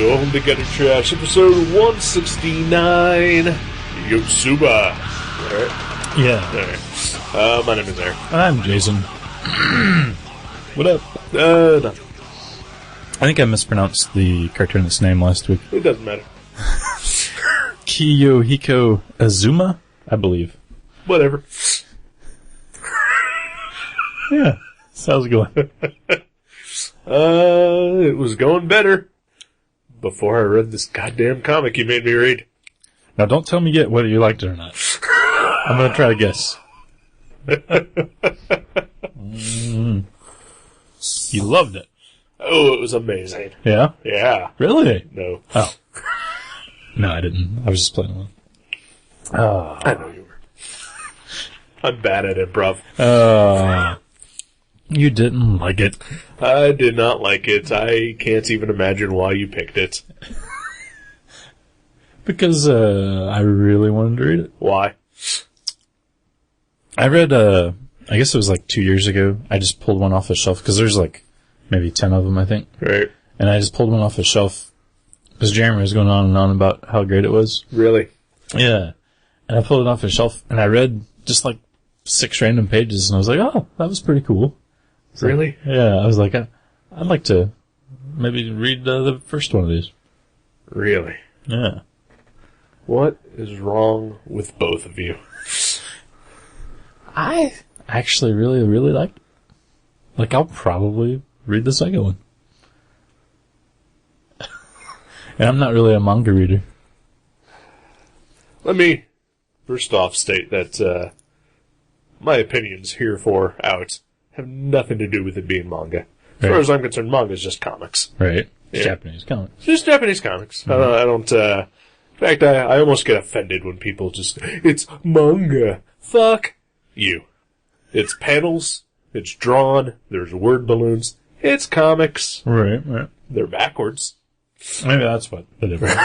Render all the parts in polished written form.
Welcome to Get It Trash, episode 169, Yotsuba. Alright? Yeah. Alright. My name is Eric. I'm Jason. What up? Nothing. I think I mispronounced the cartoonist's name last week. It doesn't matter. Kiyohiko Azuma, I believe. Whatever. Yeah. How's it going? It was going better before I read this goddamn comic you made me read. Now don't tell me yet whether you liked it or not. I'm gonna try to guess. You loved it. Oh, it was amazing. Yeah? Yeah. Really? No. Oh. No, I didn't. I was just playing along. Oh. I know you were. I'm bad at improv. You didn't like it. I did not like it. I can't even imagine why you picked it. Because, I really wanted to read it. Why? I read, I guess it was like 2 years ago. I just pulled one off the shelf, because there's like maybe 10 of them, I think. Right. And I just pulled one off the shelf, because Jeremy was going on and on about how great it was. Really? Yeah. And I pulled it off the shelf, and I read just like 6 random pages, and I was like, oh, that was pretty cool. So, Really? Yeah, I was like, I'd like to maybe read the first one of these. Really? Yeah. What is wrong with both of you? I actually really, really liked it. Like, I'll probably read the second one. And I'm not really a manga reader. Let me first off state that my opinions herefore out have nothing to do with it being manga. As far as I'm concerned, manga is just comics. Right. Yeah. Japanese comics. It's just Japanese comics. Mm-hmm. I don't, in fact, I almost get offended when people just, it's manga. Fuck you. It's panels, it's drawn, there's word balloons, it's comics. Right. They're backwards. Maybe that's what the difference is.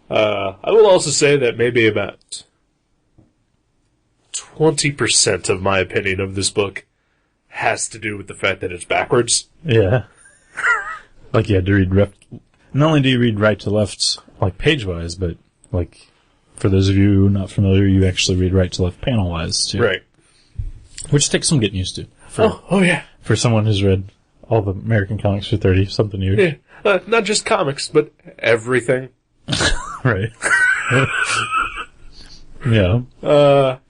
I will also say that maybe about 20% of my opinion of this book has to do with the fact that it's backwards. Yeah. Like you had to read not only do you read right to left, like page-wise, but like, for those of you not familiar, you actually read right to left panel-wise, too. Right. Which takes some getting used to. Oh yeah. For someone who's read all the American comics for 30-something years. Yeah. Not just comics, but everything. Right. Yeah.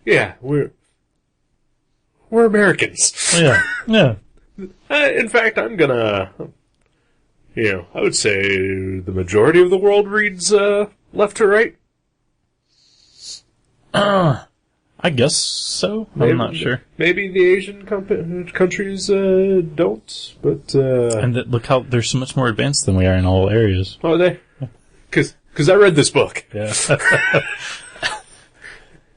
Yeah, we're Americans. Yeah. In fact, I'm gonna, I would say the majority of the world reads, left to right. I guess so. I'm not sure. Maybe the Asian countries, don't, but, And look how they're so much more advanced than we are in all areas. are they? Cause I read this book. Yeah.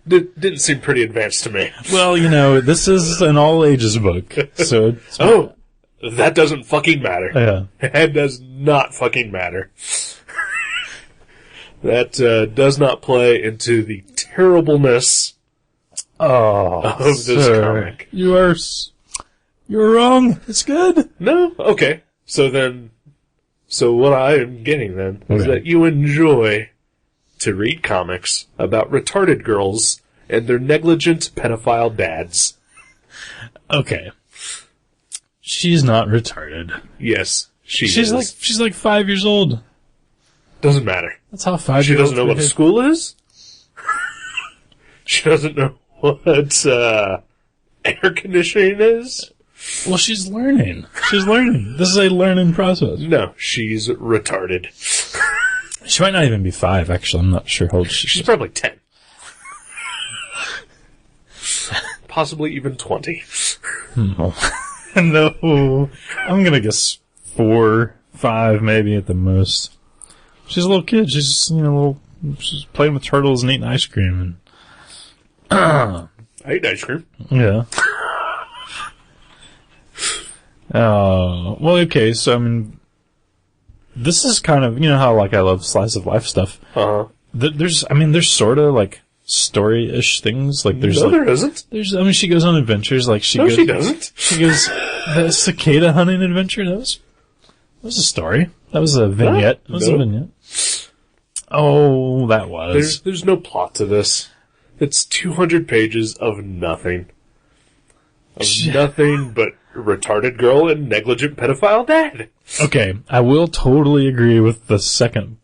Didn't seem pretty advanced to me. Well, this is an all ages book, so it's that doesn't fucking matter. yeah. That does not fucking matter. That does not play into the terribleness of this comic. You're wrong. It's good. No? Okay. So what I am getting then is that you enjoy to read comics about retarded girls and their negligent pedophile dads. Okay. She's not retarded. Yes, she's She's like 5 years old. Doesn't matter. That's how 5 She years old. doesn't know what school is. She doesn't know what air conditioning is. Well, she's learning. This is a learning process. No, she's retarded. She might not even be 5, actually. I'm not sure how old she She's is. probably 10. Possibly even 20. No. No. I'm gonna guess 4, 5, maybe at the most. She's a little kid. She's just, she's playing with turtles and eating ice cream. I eat ice cream. Yeah. Well, okay, so, this is kind of, how, I love slice of life stuff. Uh-huh. There's sort of, story-ish things. There isn't. She goes on adventures, she doesn't. She goes, the cicada hunting adventure, that was a story. That was a vignette. That was a No. vignette. Oh, that was. There's no plot to this. It's 200 pages of nothing. Of nothing but retarded girl and negligent pedophile dad. Okay, I will totally agree with the second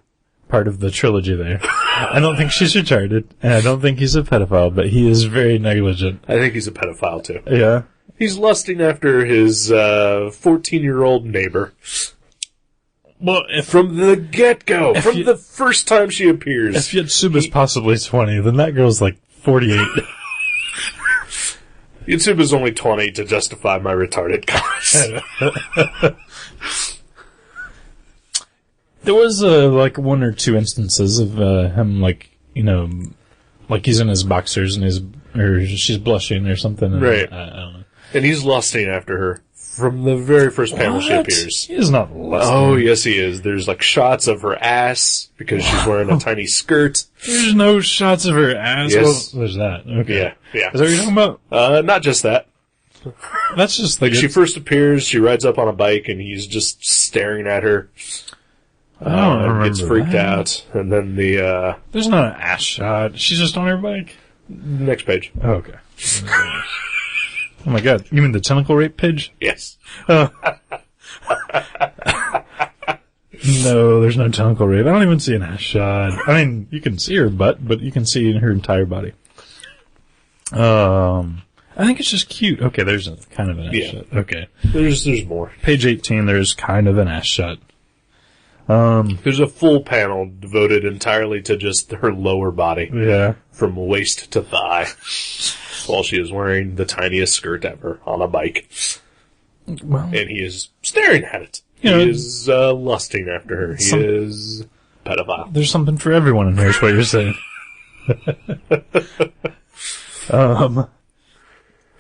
part of the trilogy there. I don't think she's retarded, and I don't think he's a pedophile, but he is very negligent. I think he's a pedophile too. Yeah. He's lusting after his 14-year-old neighbor. Well, if From the get-go, from the first time she appears. If Yotsuba's possibly 20, then that girl's like 48. Yotsuba's only 20 to justify my retarded comments. There was like one or two instances of him, like, you know, like he's in his boxers and or she's blushing or something. And Right. I don't know. And he's lusting after her from the very first panel she appears. He is not lusting. Oh, yes, he is. There's like shots of her ass because she's wearing a tiny skirt. There's no shots of her ass. Yes. Well, there's that. Okay. Yeah. Is that what you're talking about? Not just that. That's just Like she first appears, she rides up on a bike, and he's just staring at her. I don't remember Gets freaked that. out, and then the There's not an ass shot. She's just on her bike. next page. Oh, okay. Oh my god. You mean the tentacle rape page? Yes. Oh. No, there's no tentacle rape. I don't even see an ass shot. I mean, you can see her butt, but you can see her entire body. I think it's just cute. Okay, there's a kind of an ass shot. Okay. There's more. Page 18, there's kind of an ass shot. There's a full panel devoted entirely to just her lower body, Yeah. from waist to thigh, while she is wearing the tiniest skirt ever on a bike. Well, And he is staring at it. You know, he is lusting after her. He some- is pedophile. there's something for everyone in here, is what you're saying.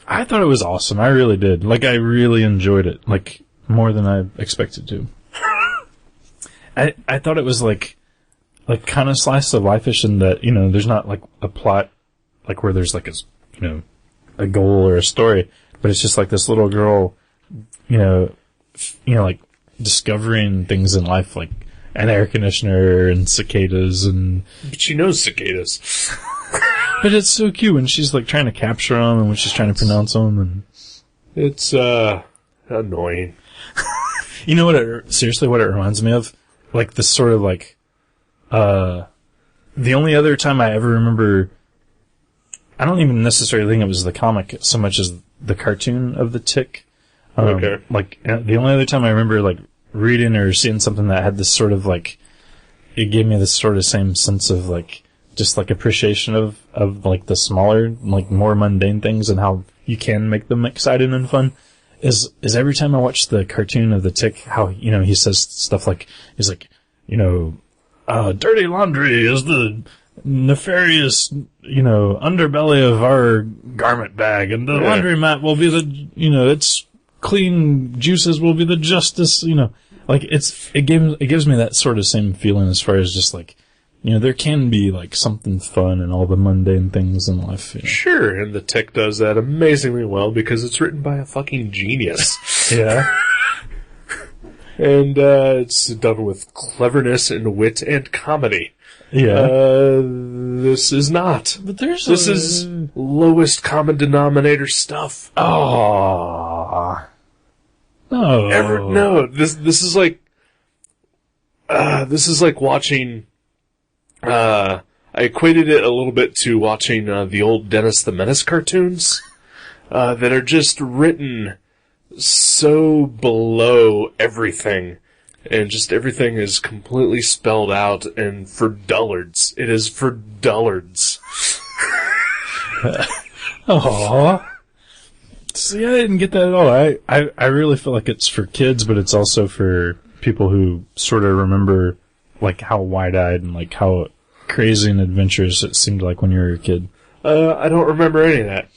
I thought it was awesome. I really did. Like, I really enjoyed it. Like, more than I expected to. I thought it was like kind of slice of life-ish in that, you know, there's not like a plot, like where there's like a goal or a story, but it's just like this little girl, you know, like discovering things in life, like an air conditioner and cicadas and, But she knows cicadas. but it's so cute when she's like trying to capture them and when she's trying to pronounce them and, It's, annoying. you know what seriously what it reminds me of? Like this sort of like, the only other time I ever remember, I don't even necessarily think it was the comic so much as the cartoon of the Tick. Okay. Like, the only other time I remember like reading or seeing something that had this sort of like, it gave me this sort of same sense of like, just like appreciation of like the smaller, like more mundane things and how you can make them exciting and fun. Is every time I watch the cartoon of the Tick, how, you know, he says stuff like, he's like, you know, dirty laundry is the nefarious, you know, underbelly of our garment bag, and the laundromat will be the, you know, its clean juices will be the justice, you know. Like, it gives me that sort of same feeling as far as just like, you know, there can be like something fun in all the mundane things in life. You know? Sure, and the Tick does that amazingly well because it's written by a fucking genius. Yeah. And it's done with cleverness and wit and comedy. Yeah. This is not. But this is lowest common denominator stuff. Oh. No. No, this is like watching. I equated it a little bit to watching the old Dennis the Menace cartoons that are just written so below everything, and just everything is completely spelled out and for dullards. It is for dullards. Aww. See, I didn't get that at all. I really feel like it's for kids, but it's also for people who sort of remember like how wide-eyed and like how crazy and adventurous it seemed like when you were a kid. I don't remember any of that.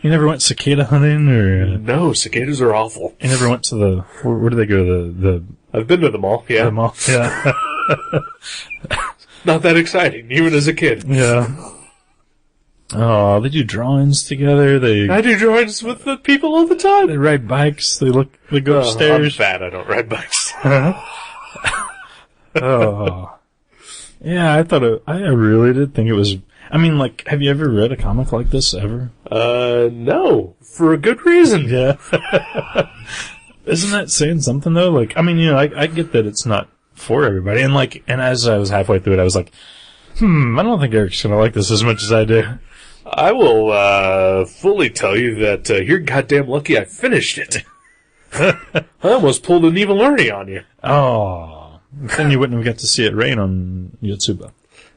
You never went cicada hunting, or No, cicadas are awful. you never went to the where do they go? The I've been to the mall, yeah. mall. Yeah, Not that exciting, even as a kid. yeah. Oh, they do drawings together. I do drawings with the people all the time. They ride bikes. They go I'm upstairs. fat, I don't ride bikes. Oh. Yeah, I really did think it was, I mean, like, have you ever read a comic like this ever? No. For a good reason. Yeah. Isn't that saying something though? Like, I mean, you know, I get that it's not for everybody. And like, and as I was halfway through it, I was like, I don't think Eric's gonna like this as much as I do. I will, fully tell you that, you're goddamn lucky I finished it. I almost pulled an evil Ernie on you. Oh. Then you wouldn't have got to see it rain on Yotsuba.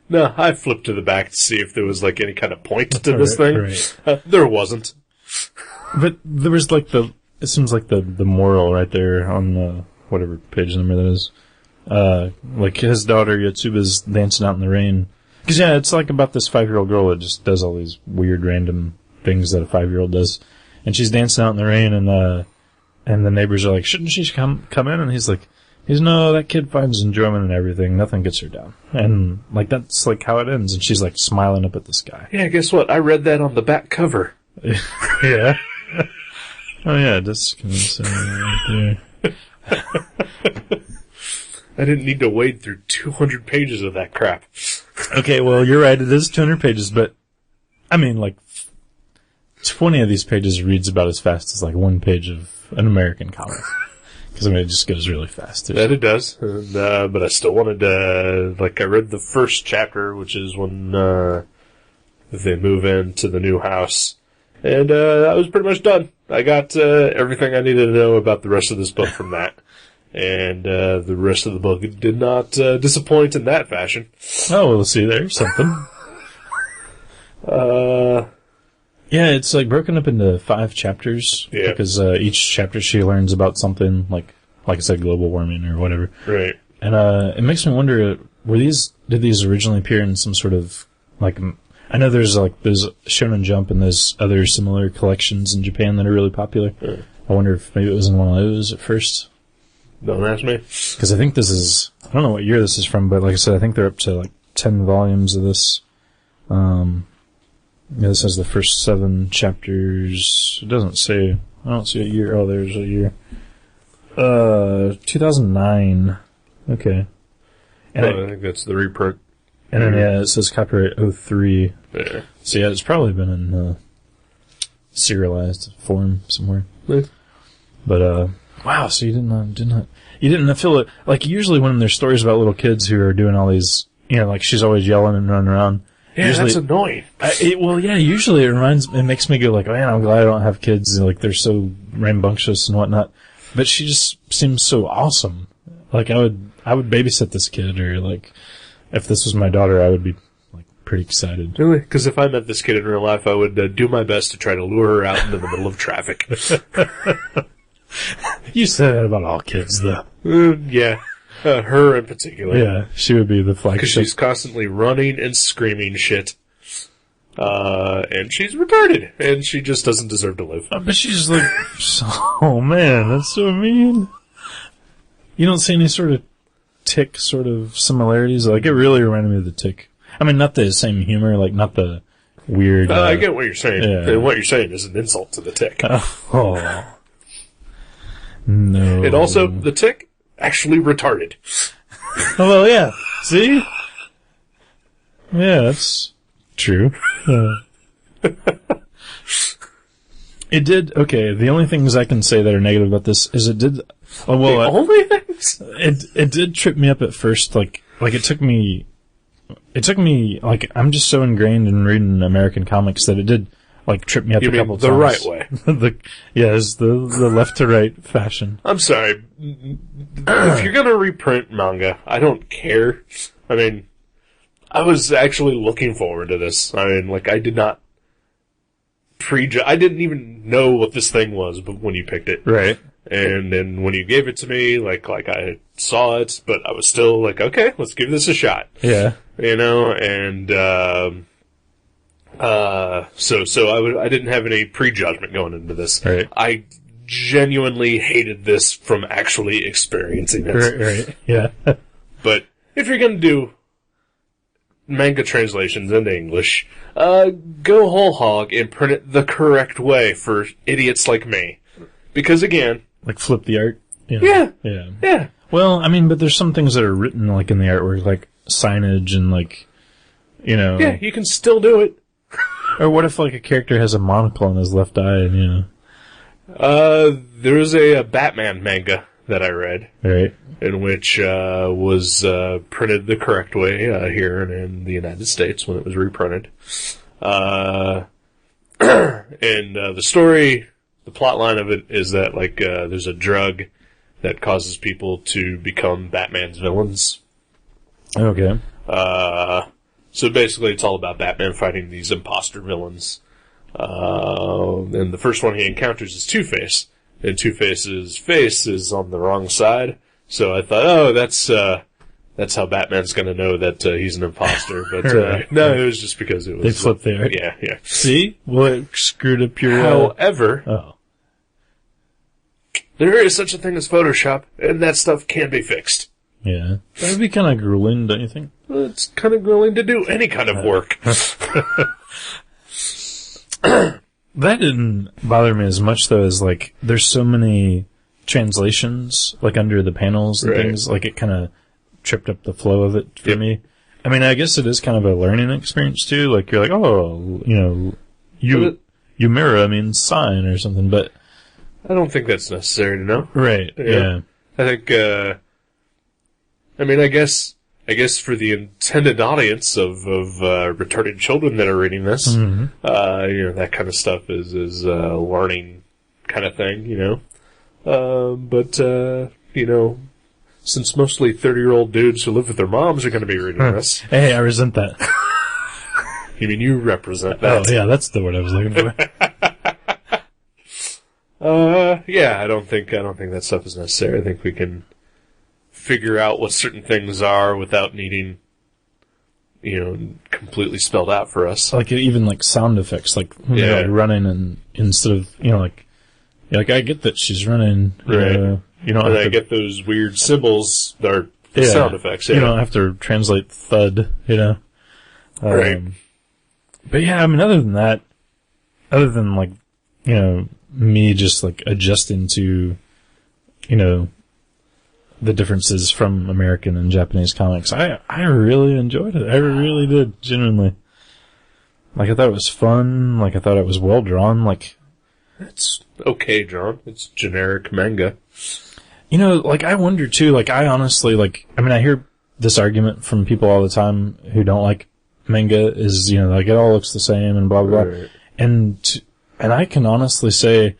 No, I flipped to the back to see if there was, like, any kind of point to this thing. Right. There wasn't. But there was, like, it seems like the moral right there on, whatever page number that is. Like, his daughter, Yotsuba's dancing out in the rain. Because, yeah, it's like about this 5-year-old girl that just does all these weird, random things that a 5-year-old does. And she's dancing out in the rain, and the neighbors are like, shouldn't she come in? And he's no, that kid finds enjoyment in everything. Nothing gets her down. And, like, that's, like, how it ends. And she's, like, smiling up at the sky. Yeah, guess what? I read that on the back cover. Yeah. Oh, yeah, that's kind of right there. I didn't need to wade through 200 pages of that crap. Okay, well, you're right. It is 200 pages, but, I mean, like, 20 of these pages reads about as fast as, like, one page of an American comic. Because, I mean, it just goes really fast, too. That it does. And, but I still wanted to, like, I read the first chapter, which is when, they move into the new house. And, I was pretty much done. I got, everything I needed to know about the rest of this book from that. And, the rest of the book did not, disappoint in that fashion. Oh, well, see, there's something. Yeah, it's like broken up into 5 chapters. Yeah. Because, each chapter she learns about something, like I said, global warming or whatever. Right. And, it makes me wonder, did these originally appear in some sort of, like, I know there's Shonen Jump and there's other similar collections in Japan that are really popular. Yeah. I wonder if maybe it was in one of those at first. Don't ask me. Because I think I don't know what year this is from, but like I said, I think they're up to like 10 volumes of this. Yeah, this has the first 7 chapters. It doesn't say, I don't see a year. Oh, there's a year. 2009. Okay. And I think that's the reprint. And then, yeah, it says copyright 03. Yeah. So, yeah, it's probably been in serialized form somewhere. Yeah. But, wow, so you didn't feel it, like, usually when there's stories about little kids who are doing all these, you know, like, she's always yelling and running around. Yeah, usually, that's annoying. Usually it makes me go like, man, I'm glad I don't have kids. Like, they're so rambunctious and whatnot. But she just seems so awesome. Like, I would babysit this kid, or, like, if this was my daughter, I would be, like, pretty excited. Really? Because if I met this kid in real life, I would do my best to try to lure her out into the middle of traffic. You say that about all kids, though. Yeah. Her in particular. Yeah, she would be the flagship. Because she's constantly running and screaming shit. And she's retarded. And she just doesn't deserve to live. But she's like, oh man, that's so mean. You don't see any sort of Tick sort of similarities? Like, it really reminded me of the Tick. I mean, not the same humor, like, not the weird... I get what you're saying. Yeah. And what you're saying is an insult to the Tick. Oh. No. And also, the Tick, actually retarded. Oh, well, yeah. See? Yeah, that's true. It did, okay, the only things I can say that are negative about this is it did... Oh, well, the only things? It did trip me up at first, like it took me, like, I'm just so ingrained in reading American comics that it did, like, trip me up a couple times. The right way. Yes, the left to right fashion. I'm sorry. If you're gonna reprint manga, I don't care. I mean, I was actually looking forward to this. I mean, like, I did not I didn't even know what this thing was but when you picked it. Right. And then when you gave it to me, like I saw it, but I was still like, okay, let's give this a shot. Yeah. You know, and, so I didn't have any prejudgment going into this. Right. I genuinely hated this from actually experiencing it. Right. Yeah. But if you're gonna do manga translations into English, go whole hog and print it the correct way for idiots like me. Because again... Like flip the art? Yeah. Yeah. Yeah. Well, I mean, but there's some things that are written, like, in the artwork, like signage and, like, you know. Yeah, you can still do it. Or what if, like, a character has a monocle on his left eye and, you know. There was a Batman manga that I read. Right. In which, was, printed the correct way, here in the United States when it was reprinted. And, the story, the plot line of it is that, like, there's a drug that causes people to become Batman's villains. Okay. So basically it's all about Batman fighting these imposter villains. And the first one he encounters is Two-Face. And Two-Face's face is on the wrong side. So I thought, oh, that's how Batman's gonna know that, he's an imposter. But, Right. no, it was just because it was... They flipped there. Yeah. See? Well, it screwed up your... However... Oh. There is such a thing as Photoshop, and that stuff can be fixed. Yeah. That would be kind of grueling, don't you think? Well, it's kind of willing to do any kind of work. That didn't bother me as much, though, as, like, there's so many translations, like, under the panels and Right. things, like, it kind of tripped up the flow of it for me. I mean, I guess it is kind of a learning experience, too. Like, you're like, oh, you know, Yumira means sign or something, but... I don't think that's necessary to know. Right, yeah. I think, I mean, I guess for the intended audience of retarded children that are reading this, Mm-hmm. you know, that kind of stuff is a learning kind of thing, you know. But you know, since mostly 30-year-old dudes who live with their moms are going to be reading this. Hey, I resent that. You mean you represent that? Oh, yeah, that's the word I was looking for. Yeah, I don't think that stuff is necessary. I think we can figure out what certain things are without needing, you know, completely spelled out for us. Like, even, like, sound effects, like, when they're, like, running and instead of, you know, like, I get that she's running. Right. You know, And I get those weird symbols that are sound effects. Yeah. You don't have to translate thud, you know. Right. But yeah, I mean, other than, like, you know, me just, like, adjusting to, you know, the differences from American and Japanese comics, I really enjoyed it. I really did, genuinely. Like, I thought it was fun. Like, I thought it was well drawn. Like, It's okay, John. It's generic manga. you know, like, I wonder too, like, I honestly, like, I mean, I hear this argument from people all the time who don't like manga is, you know, like, it all looks the same and blah, blah, blah. Right. And I can honestly say,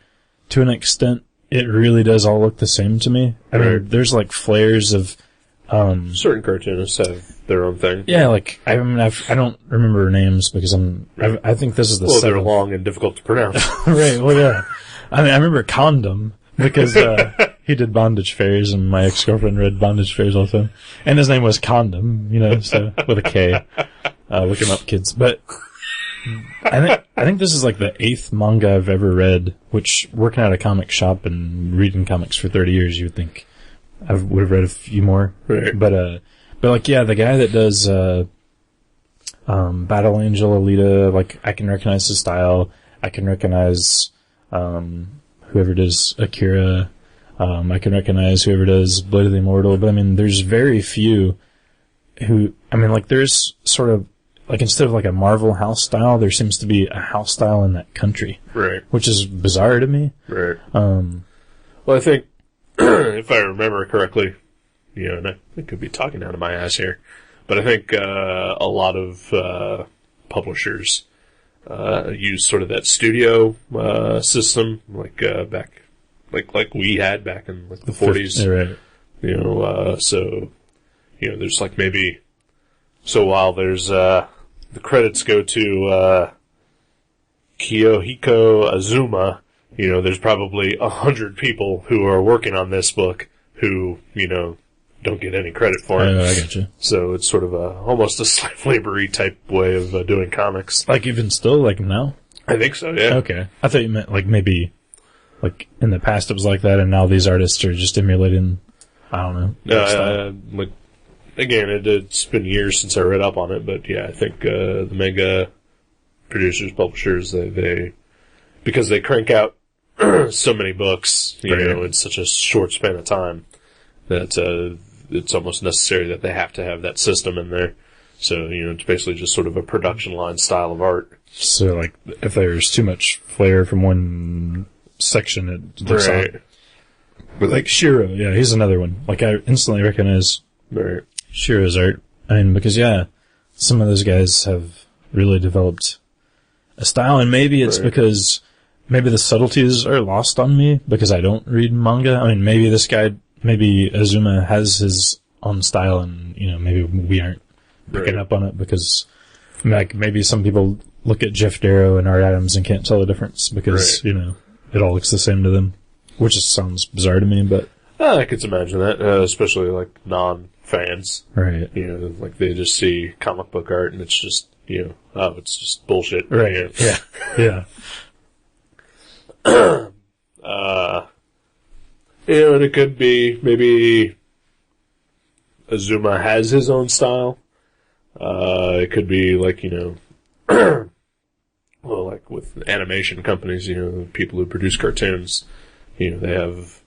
to an extent, it really does all look the same to me. I mean, there's, like, flares of, Certain cartoonists have their own thing. yeah, like, I mean, I don't remember names because I think this is the Well, they're seventh. long and difficult to pronounce. Right, well, yeah. I mean, I remember Condom because, he did Bondage Fairies and my ex-girlfriend read Bondage Fairies all the time. And his name was Condom, you know, so, with a K. Look him up, kids. But, I think this is like the 8th manga I've ever read, which, working at a comic shop and reading comics for 30 years, you would think I would have read a few more. Right. But like, yeah, the guy that does, Battle Angel Alita, like, I can recognize his style. I can recognize, whoever does Akira. I can recognize whoever does Blade of the Immortal. But I mean, there's very few who, I mean, like, there's sort of, like, instead of like a Marvel house style, there seems to be a house style in that country. Right. Which is bizarre to me. Right. Well, I think, if I remember correctly, you know, and I could be talking out of my ass here, but I think, a lot of, publishers, use sort of that studio, system, like, back, like we had back in, like, the 40s. Right. You know, so, you know, there's like maybe, so while there's, the credits go to, Kiyohiko Azuma, you know, there's probably 100 people who are working on this book who, you know, don't get any credit for it. I got you. So it's sort of almost a slave labor-y type way of doing comics. Like, even still, like, now? I think so, yeah. Okay. I thought you meant, like, maybe, like, in the past it was like that, and now these artists are just emulating, I don't know. Like, again, it's been years since I read up on it, but yeah, I think, the manga producers, publishers, they because they crank out so many books, you know, in such a short span of time, that it's almost necessary that they have to have that system in there. So, it's basically just sort of a production line style of art. So, like, if there's too much flair from one section, it looks Right. odd. But like Shiro, yeah, he's another one. Like, I instantly recognize Right. Shiro's art. I mean, because, yeah, some of those guys have really developed a style, and maybe it's because maybe the subtleties are lost on me because I don't read manga. I mean, maybe maybe Azuma has his own style, and, maybe we aren't picking up on it because, like, maybe some people look at Jeff Darrow and Art Adams and can't tell the difference because, it all looks the same to them, which just sounds bizarre to me, but... I could imagine that, especially, like, non-fans. Right. Like, they just see comic book art and it's just, it's just bullshit. Right. Yeah. Yeah. And it could be, maybe Azuma has his own style. It could be, like, well, like with animation companies, people who produce cartoons, they have,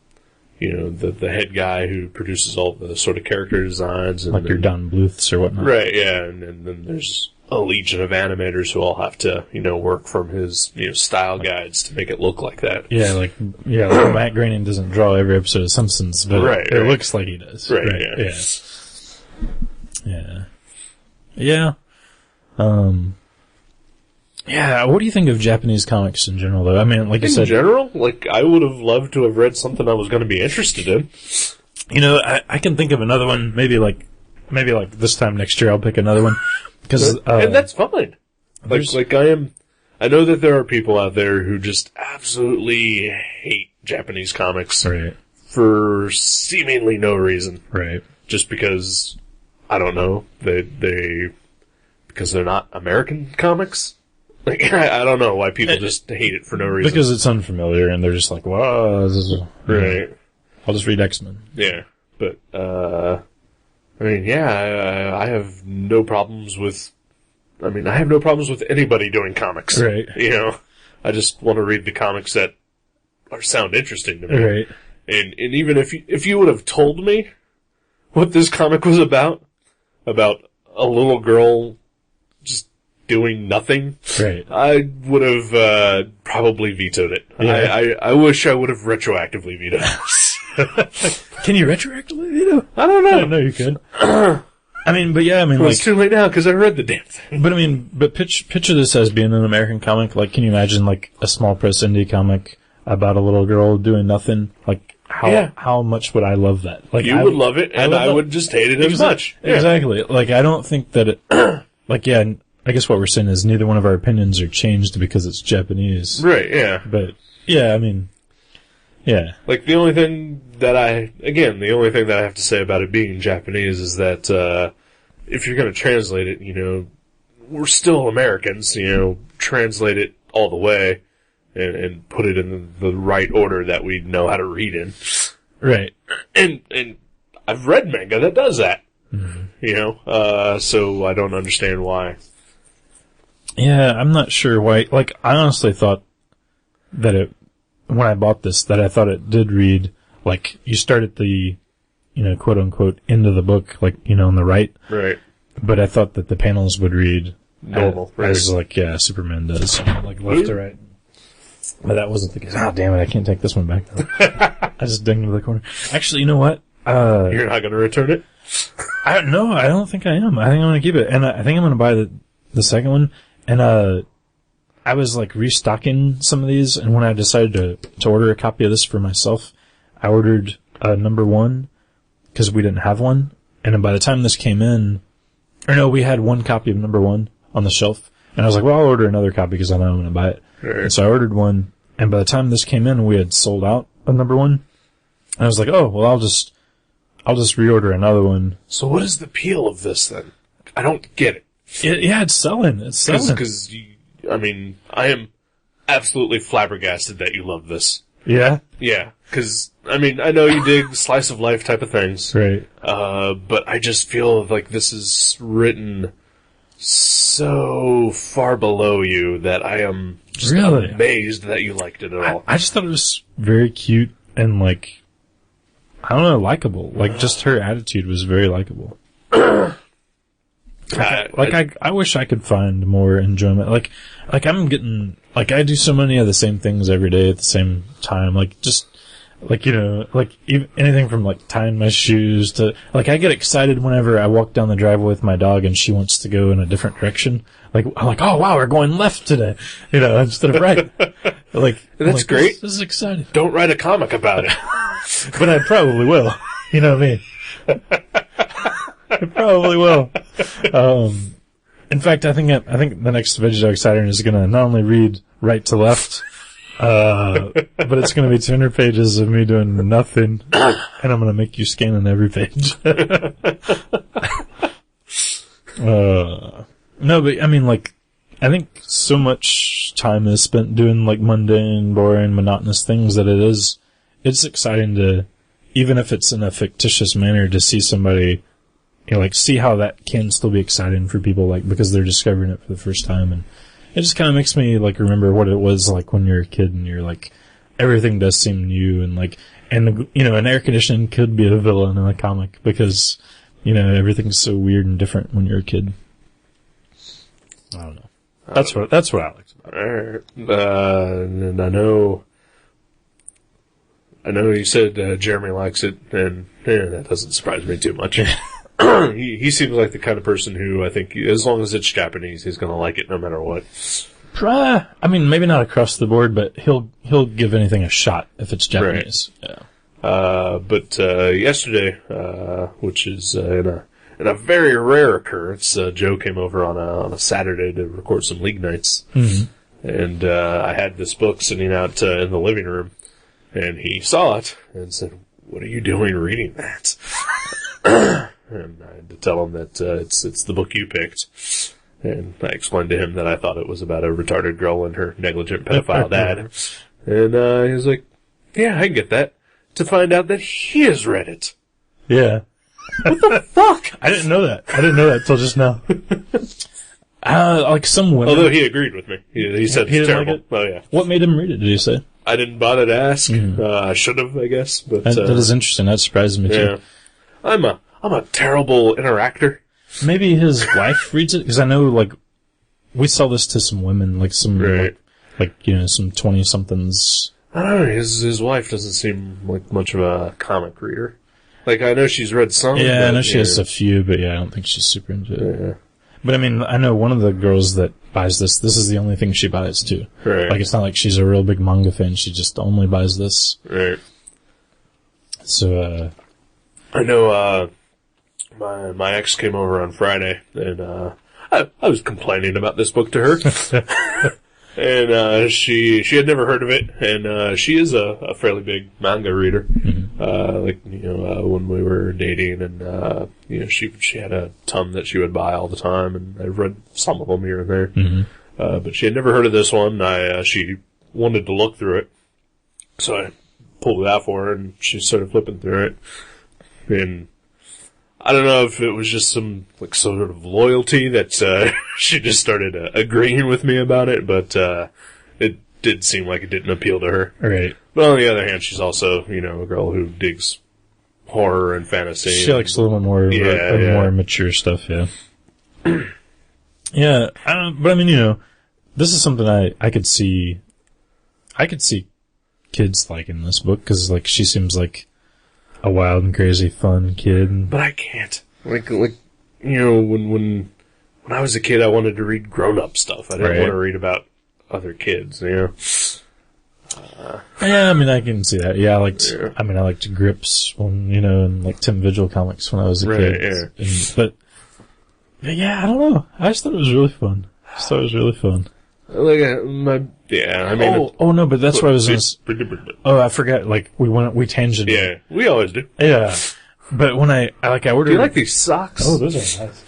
the head guy who produces all the sort of character designs. And like your Don Bluths or whatnot. Right, yeah, and then there's a legion of animators who all have to, work from his, style guides to make it look like that. Yeah, like Matt Groening doesn't draw every episode of Simpsons, but it looks like he does. Right, yeah. Yeah. Yeah, what do you think of Japanese comics in general, though? I mean, like you said... In general? Like, I would have loved to have read something I was going to be interested in. I can think of another one, maybe like this time next year I'll pick another one. And that's fine. I know that there are people out there who just absolutely hate Japanese comics. Right. For seemingly no reason. Right. Just because, I don't know, because they're not American comics? Like, I don't know why people just hate it for no reason. Because it's unfamiliar and they're just like, wow, this is... Right. I'll just read X-Men. Yeah. But, I have no problems with anybody doing comics. Right. I just want to read the comics that sound interesting to me. Right. And even if you would have told me what this comic was about a little girl just doing nothing, right, I would have probably vetoed it. Yeah. I wish I would have retroactively vetoed it. Can you retroactively veto? I don't know. No, you could. Well, it's too late now because I read the damn thing. But picture this as being an American comic. Like, can you imagine like a small press indie comic about a little girl doing nothing? Like, how much would I love that? Like, you would love it, and I would just hate it as much. Yeah. Exactly. Like, I don't think that it, like, yeah, I guess what we're saying is neither one of our opinions are changed because it's Japanese. Right, yeah. But, yeah, I mean, yeah. Like, the only thing that I have to say about it being Japanese is that, if you're gonna translate it, we're still Americans, translate it all the way and put it in the right order that we know how to read in. Right. And I've read manga that does that. Mm-hmm. So I don't understand why. Yeah, I'm not sure why. Like, I honestly thought that when I bought this, that I thought it did read, like, you start at the, quote unquote, end of the book, like, on the right. Right. But I thought that the panels would read normal, as like, Superman does, like left to right. But that wasn't the case. Ah, damn it, I can't take this one back now. I just dinged into the corner. Actually, you know what? You're not gonna return it? I don't think I am. I think I'm gonna keep it. And I think I'm gonna buy the second one. And, I was like restocking some of these, and when I decided to order a copy of this for myself, I ordered, number 1, because we didn't have one. And then by the time this came in, we had one copy of number 1 on the shelf. And I was like, well, I'll order another copy because I know I'm going to buy it. Right. And so I ordered one, and by the time this came in, we had sold out of number 1. And I was like, oh, well, I'll just reorder another one. So what is the appeal of this then? I don't get it. It's selling. It's selling. Because, I am absolutely flabbergasted that you love this. Yeah? Yeah. Because, I know you dig slice of life type of things. Right. But I just feel like this is written so far below you that I am just amazed that you liked it at all. I just thought it was very cute and like, I don't know, likable. Like, just her attitude was very likable. I wish I could find more enjoyment. Like I'm getting, like, I do so many of the same things every day at the same time. Like, just, like, you know, like, even anything from, like, tying my shoes to, like, I get excited whenever I walk down the driveway with my dog and she wants to go in a different direction. Like, I'm like, oh wow, we're going left today, you know, instead of right. Like, that's great. This is exciting. Don't write a comic about it. But I probably will. You know what I mean? I probably will. In fact, I think the next Veggie Dog Saturn is going to not only read right to left, but it's going to be 200 pages of me doing nothing, and I'm going to make you scan on every page. No, but I mean, like, I think so much time is spent doing, like, mundane, boring, monotonous things that it's exciting to, even if it's in a fictitious manner, to see somebody, you know, like, see how that can still be exciting for people, like, because they're discovering it for the first time. And it just kind of makes me, like, remember what it was like when you're a kid and you're like, everything does seem new, and like, and, you know, an air conditioning could be a villain in a comic because, you know, everything's so weird and different when you're a kid. I don't know. That's what I liked about it. And I know you said Jeremy likes it, and that doesn't surprise me too much. He seems like the kind of person who, I think, as long as it's Japanese, he's going to like it no matter what. I mean, maybe not across the board, but he'll give anything a shot if it's Japanese. Right. Yeah. But yesterday, which is in a very rare occurrence, Joe came over on a Saturday to record some league nights, and I had this book sitting out in the living room, and he saw it and said, "What are you doing reading that?" And I had to tell him that it's the book you picked. And I explained to him that I thought it was about a retarded girl and her negligent pedophile dad. And he was like, "Yeah, I can get that." To find out that he has read it. Yeah. What the fuck? I didn't know that till just now. Like some women. Although he agreed with me. He said it's terrible. Like it? Oh, yeah. What made him read it, did he say? I didn't bother to ask. I should have, I guess. But that is interesting. That surprised me, too. Yeah. I'm a terrible interactor. Maybe his wife reads it, because I know, like, we sell this to some women, like some, right. like, you know, some 20-somethings. I don't know, his wife doesn't seem like much of a comic reader. Like, I know she's read some. Yeah, I know she has a few, but yeah, I don't think she's super into it. Yeah. But I mean, I know one of the girls that buys this is the only thing she buys too. Right. Like, it's not like she's a real big manga fan, she just only buys this. Right. So, I know, my ex came over on Friday, and, I was complaining about this book to her. And, she had never heard of it, and, she is a fairly big manga reader. Like, you know, when we were dating, and, you know, she had a ton that she would buy all the time, and I've read some of them here and there. But she had never heard of this one. She wanted to look through it. So I pulled it out for her, and she started flipping through it. And I don't know if it was just some, like, sort of loyalty that, she just started agreeing with me about it, but, it did seem like it didn't appeal to her. Right. But on the other hand, she's also, you know, a girl who digs horror and fantasy. She likes a little more, more mature stuff, yeah. Yeah, but I mean, you know, this is something I could see kids liking this book, because, like, she seems like a wild and crazy fun kid. But I can't. Like, you know, when I was a kid, I wanted to read grown-up stuff. I didn't want to read about other kids, you know? Yeah, I mean, I can see that. Yeah, I liked Grips when, you know, and like Tim Vigil comics when I was a kid. Yeah. But yeah, I don't know. I just thought it was really fun. Like, I mean... Oh no, but that's what I was I forgot, like, we tangented. Yeah, we always do. Yeah. But when I ordered... Do you like these socks? Oh, those are nice.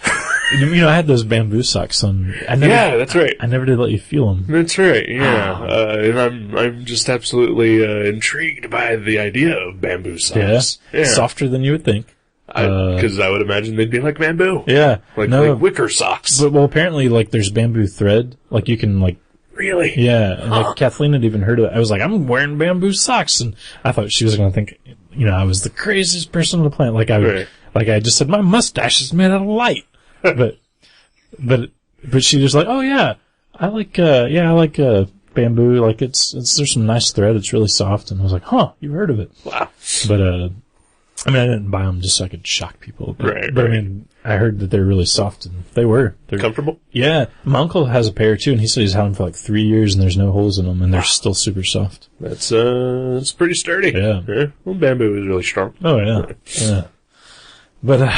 You know, I had those bamboo socks on. Yeah, that's right. I never did let you feel them. That's right, yeah. And I'm just absolutely intrigued by the idea of bamboo socks. Yeah. Softer than you would think. Because I would imagine they'd be like bamboo. Yeah. Like wicker socks. But, well, apparently, like, there's bamboo thread. Like, you can, like... Really? Yeah. And, like, Kathleen had even heard of it. I was like, I'm wearing bamboo socks. And I thought she was going to think, I was the craziest person on the planet. Like I just said, my mustache is made out of light. but she was like, oh yeah, I like bamboo. Like there's some nice thread. It's really soft. And I was like, huh, you've heard of it. Wow. But, I mean, I didn't buy them just so I could shock people. But, Right. I mean, I heard that they're really soft, and they were. They're Comfortable? Yeah. My uncle has a pair, too, and he said he's had them for like 3 years, and there's no holes in them, and they're still super soft. That's pretty sturdy. Yeah. Well, bamboo is really strong. Oh, yeah. Yeah. But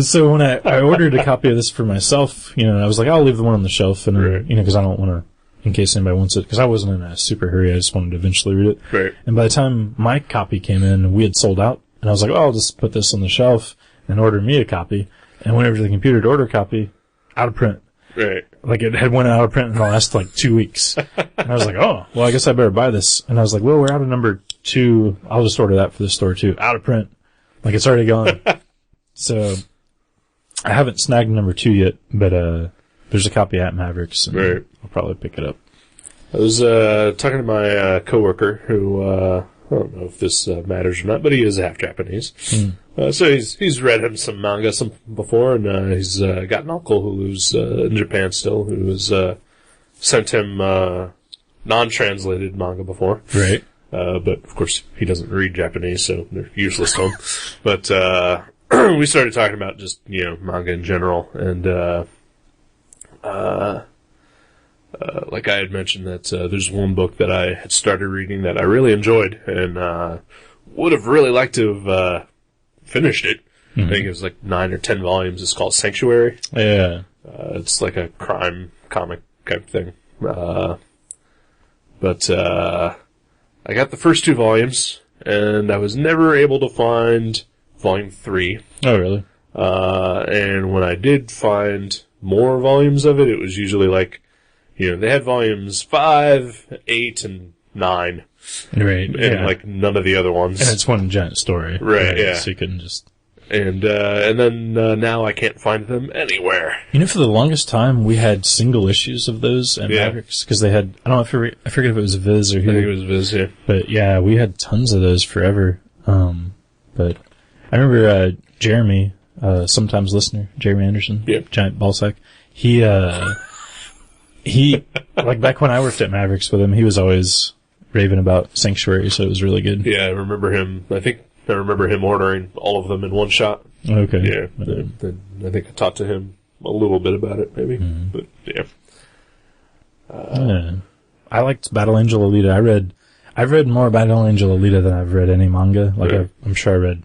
so when I ordered a copy of this for myself, I was like, I'll leave the one on the shelf, and, Right. because I don't want to, in case anybody wants it, because I wasn't in a super hurry, I just wanted to eventually read it. Right. And by the time my copy came in, we had sold out, and I was like, oh, I'll just put this on the shelf and order me a copy. And went over to the computer to order a copy, out of print. Right. Like it had went out of print in the last 2 weeks. And I was like, oh, well, I guess I better buy this. And I was like, well, we're out of number 2. I'll just order that for the store too. Out of print. Like it's already gone. So I haven't snagged number 2 yet, but there's a copy at Mavericks, and Right. I'll probably pick it up. I was talking to my coworker who I don't know if this matters or not, but he is half Japanese. So he's read him some manga before, and he's got an uncle who lives in Japan still, who has sent him non-translated manga before. Right. But of course he doesn't read Japanese, so they're useless to him. But we started talking about just manga in general, and like I had mentioned that there's one book that I had started reading that I really enjoyed, and would have really liked to have finished it. I think it was 9 or 10 volumes. It's called Sanctuary. Yeah. It's like a crime comic kind of thing. But I got the first 2 volumes, and I was never able to find volume 3. Oh, really? And when I did find more volumes of it, it was usually they had volumes 5, 8, and 9. Right. And none of the other ones. And it's one giant story. Right, yeah. So you couldn't just... And then now I can't find them anywhere. For the longest time, we had single issues of those at Mavericks, because they had, I don't know, I forget if it was Viz or who. I think it was Viz, yeah. But yeah, we had tons of those forever. But I remember, Jeremy, sometimes listener, Jeremy Anderson, giant ballsack, he, back when I worked at Mavericks with him, he was always raving about Sanctuary, so it was really good. Yeah, I remember him. I remember him ordering all of them in one shot. Okay. Yeah. Then I think I talked to him a little bit about it, maybe. But yeah. I liked Battle Angel Alita. I've read more Battle Angel Alita than I've read any manga. I'm sure I read,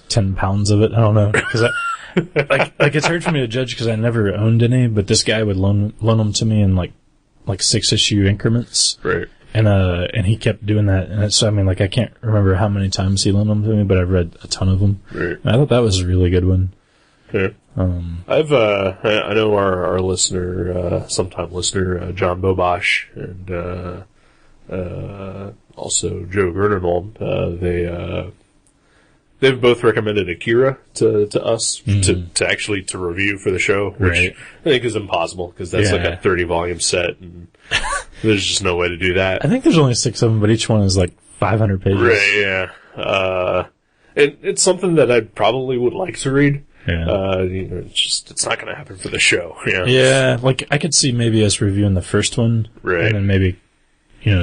10 pounds of it. I don't know. Cause it's hard for me to judge because I never owned any, but this guy would loan them to me in like 6-issue increments. Right. And he kept doing that. And so, I can't remember how many times he loaned them to me, but I've read a ton of them. Right. And I thought that was a really good one. Yeah. I know our listener, sometime listener, John Bobosh, and, also Joe Gernenold, they've both recommended Akira to us to review for the show, which I think is impossible because that's like a 30-volume set, and there's just no way to do that. I think there's only 6 of them, but each one is 500 pages. Right, yeah. And it's something that I probably would like to read. Yeah. It's not going to happen for the show. Yeah. Yeah, I could see maybe us reviewing the first one, right, and then maybe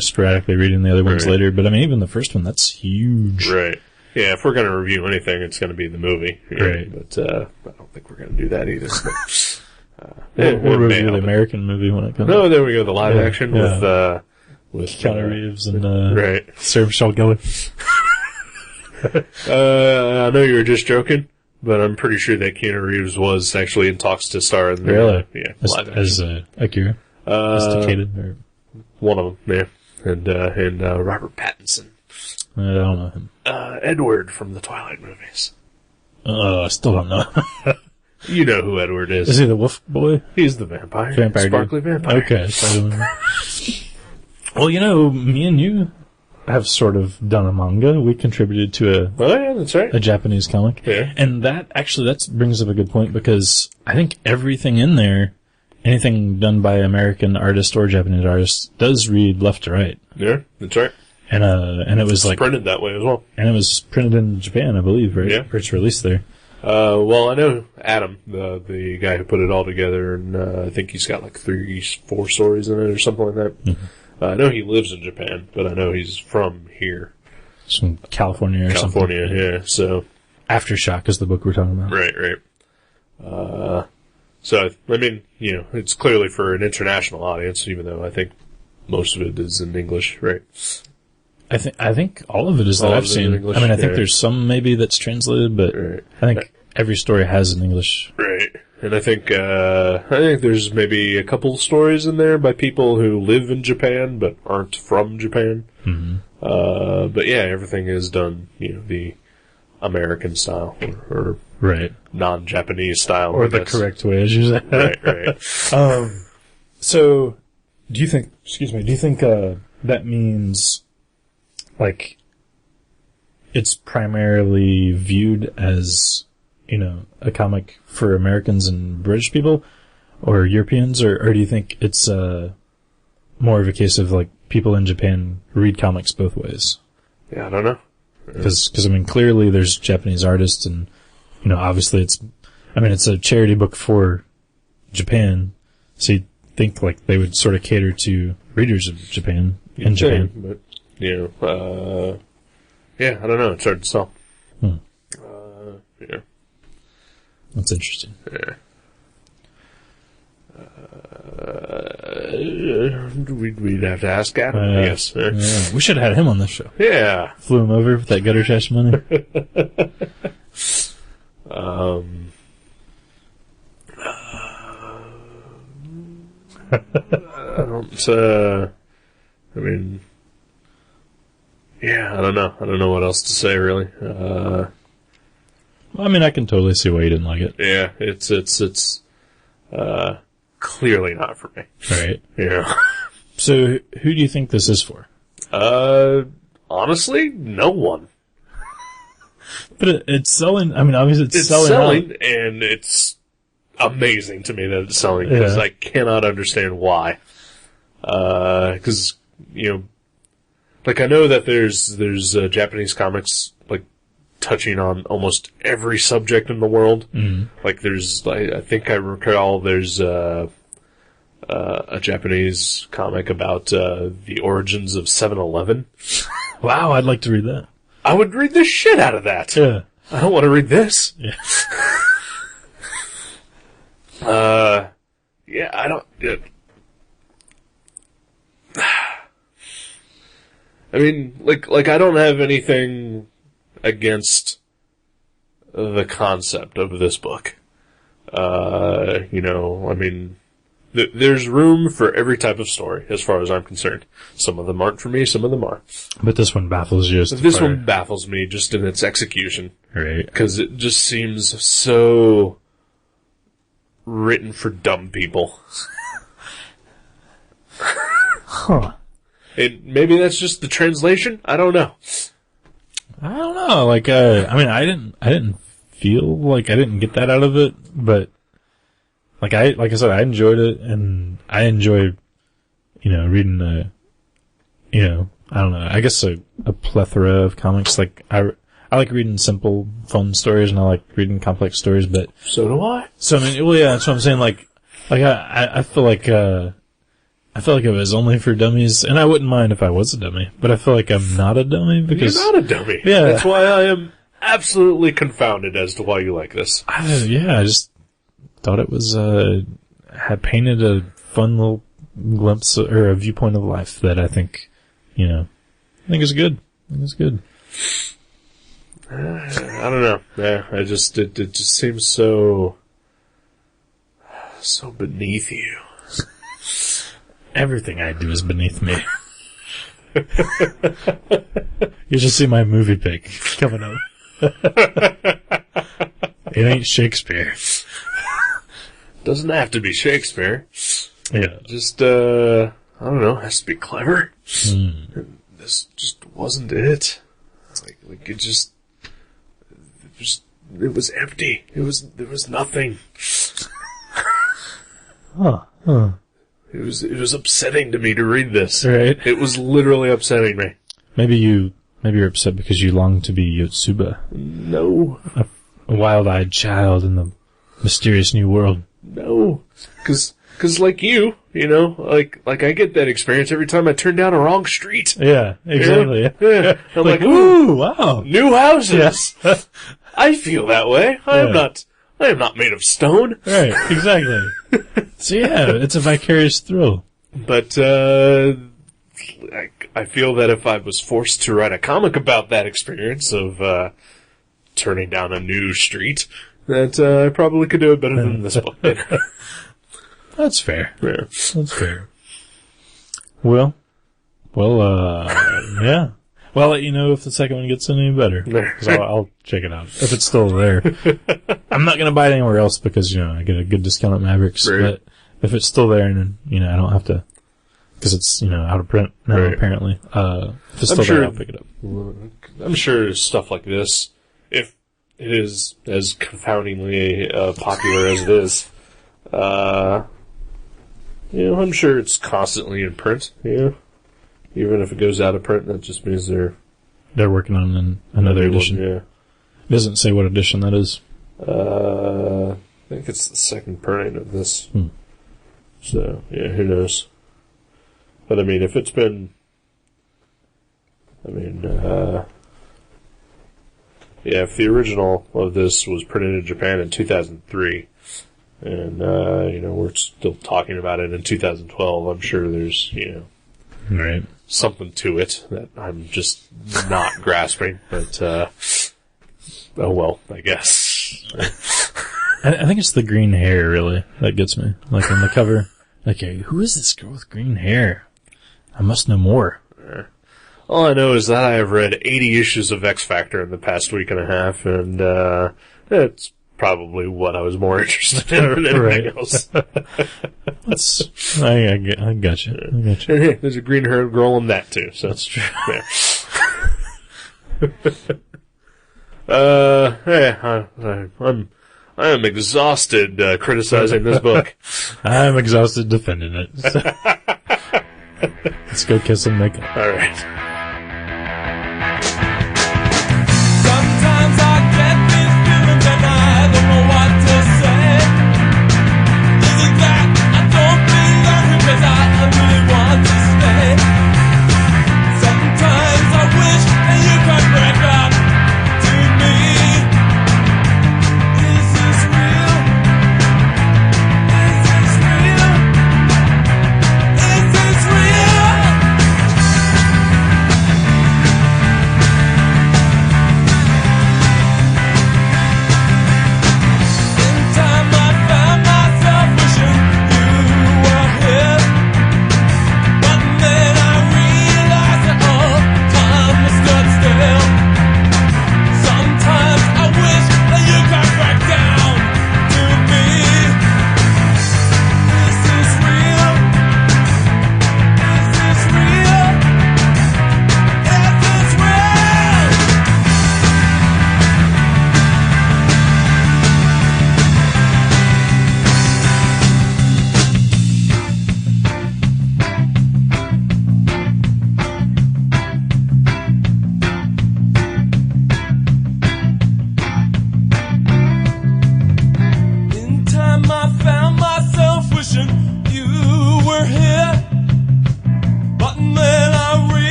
sporadically reading the other ones later. But even the first one, that's huge. Right. Yeah, if we're going to review anything, it's going to be the movie. Right. But I don't think we're going to do that either. We'll review the American movie when it comes. No, there we go. The live action with Keanu Reeves and Sarah Michelle Gellar. I know you were just joking, but I'm pretty sure that Keanu Reeves was actually in talks to star in the live action. As Akira. As Takeda, or one of them, yeah. And Robert Pattinson. I don't know him. Edward from the Twilight movies. I still don't know. You know who Edward is. Is he the wolf boy? He's the vampire. Sparkly dude. vampire. Okay. Well, me and you have sort of done a manga. We contributed to that's right. a Japanese comic. Yeah. And that brings up a good point, because I think everything in there, anything done by American artist or Japanese artist, does read left to right. Yeah, that's right. And it was like printed that way as well. And it was printed in Japan, I believe, right? Yeah. For its release there. Well, I know Adam, the guy who put it all together, and I think he's got like 4 stories in it or something like that. Mm-hmm. I know he lives in Japan, but I know he's from here. It's from California or something. California, yeah. So Aftershock is the book we're talking about. Right. So, I mean, it's clearly for an international audience, even though I think most of it is in English, right? I think all of it is that I've seen. English, I mean, I think there's some maybe that's translated, but right. I think every story has an English. Right. And I think there's maybe a couple stories in there by people who live in Japan but aren't from Japan. Mm-hmm. But yeah, everything is done, the American style or right. non-Japanese style. Or the correct way, as you said. Right. So, do you think that means, like, it's primarily viewed as, a comic for Americans and British people, or Europeans, or do you think it's, more of a case of, like, people in Japan read comics both ways? Yeah, I don't know. Because, I mean, clearly there's Japanese artists and, obviously it's a charity book for Japan, so you think, like, they would sort of cater to readers of Japan, in Japan. But, yeah, I don't know. It's hard to tell. Yeah. That's interesting. Yeah. We'd have to ask Adam, I guess. Yeah. We should have had him on this show. Yeah. Flew him over with that gutter trash money. I mean, yeah, I don't know. I don't know what else to say, really. I mean, I can totally see why you didn't like it. Yeah, it's clearly not for me. Right. Yeah. So, who do you think this is for? Honestly, no one. But it's selling. I mean, obviously it's selling, and it's amazing to me that it's selling, because I cannot understand why. Because, like, I know that there's Japanese comics, like, touching on almost every subject in the world. Mm-hmm. Like, I think I recall there's a Japanese comic about the origins of 7-Eleven. Wow, I'd like to read that. I would read the shit out of that. Yeah. I don't want to read this. Yeah. Yeah, I don't... I mean, like I don't have anything against the concept of this book. I mean, there's room for every type of story, as far as I'm concerned. Some of them aren't for me, some of them are. But this one baffles you. This one baffles me just in its execution. Right. Because it just seems so written for dumb people. Huh. And maybe that's just the translation? I don't know. I don't know. Like, I mean, I didn't feel like I didn't get that out of it, but like I said, I enjoyed it, and I enjoy, reading I don't know, I guess a plethora of comics. Like, I like reading simple, fun stories, and I like reading complex stories, but... So do I. So, I mean, well, yeah, that's what I'm saying, like I feel like, I feel like it was only for dummies, and I wouldn't mind if I was a dummy, but I feel like I'm not a dummy because... You're not a dummy. Yeah. That's why I am absolutely confounded as to why you like this. I just thought it was, had painted a fun little glimpse or a viewpoint of life that I think, I think is good. I think it's good. I don't know. Yeah, it just seems so beneath you. Everything I do is beneath me. You should see my movie pick coming up. It ain't Shakespeare. Doesn't have to be Shakespeare. Yeah. Just, I don't know, it has to be clever. And this just wasn't it. Like it was empty. There was nothing. Huh. It was upsetting to me to read this. Right. It was literally upsetting me. Maybe you're upset because you long to be Yotsuba. No. A wild-eyed child in the mysterious new world. No. Cause like you know, like I get that experience every time I turn down a wrong street. Yeah, exactly. Yeah. I'm like, ooh, wow. New houses. Yes. I feel that way. I am not made of stone. Right, exactly. So yeah, it's a vicarious thrill. But, I feel that if I was forced to write a comic about that experience of, turning down a new street, that, I probably could do it better than this book did. That's fair. Yeah. That's fair. Well, yeah. Well, I'll let you know if the second one gets any better. 'Cause I'll check it out. If it's still there. I'm not gonna buy it anywhere else because, I get a good discount at Mavericks. Right. But if it's still there and, I don't have to, because it's, out of print now, Right. apparently. If it's still there, I'll pick it up. I'm sure stuff like this, if it is as confoundingly, popular as it is, I'm sure it's constantly in print, Even if it goes out of print, that just means they're working on another edition. Yeah. It doesn't say what edition that is. I think it's the second printing of this. So, yeah, who knows? But I mean, if it's been, if the original of this was printed in Japan in 2003, and, we're still talking about it in 2012, I'm sure there's, Right. something to it that I'm just not grasping, but, oh well, I guess. I think it's the green hair, really, that gets me. Like, on the cover, like, hey, who is this girl with green hair? I must know more. All I know is that I have read 80 issues of X Factor in the past week and a half, and, it's probably what I was more interested in than anything else. I got you. And hey, there's a green haired girl in that too, so. That's true. Yeah. I am exhausted, criticizing this book. I'm exhausted defending it. So. Let's go kiss and make up. Alright. Sometimes I get these feelings and I don't know what to say. Is it that I don't belong here 'cause I really want to stay? Sometimes I wish that you could break up to me. Is this real? Is this real? Is this real?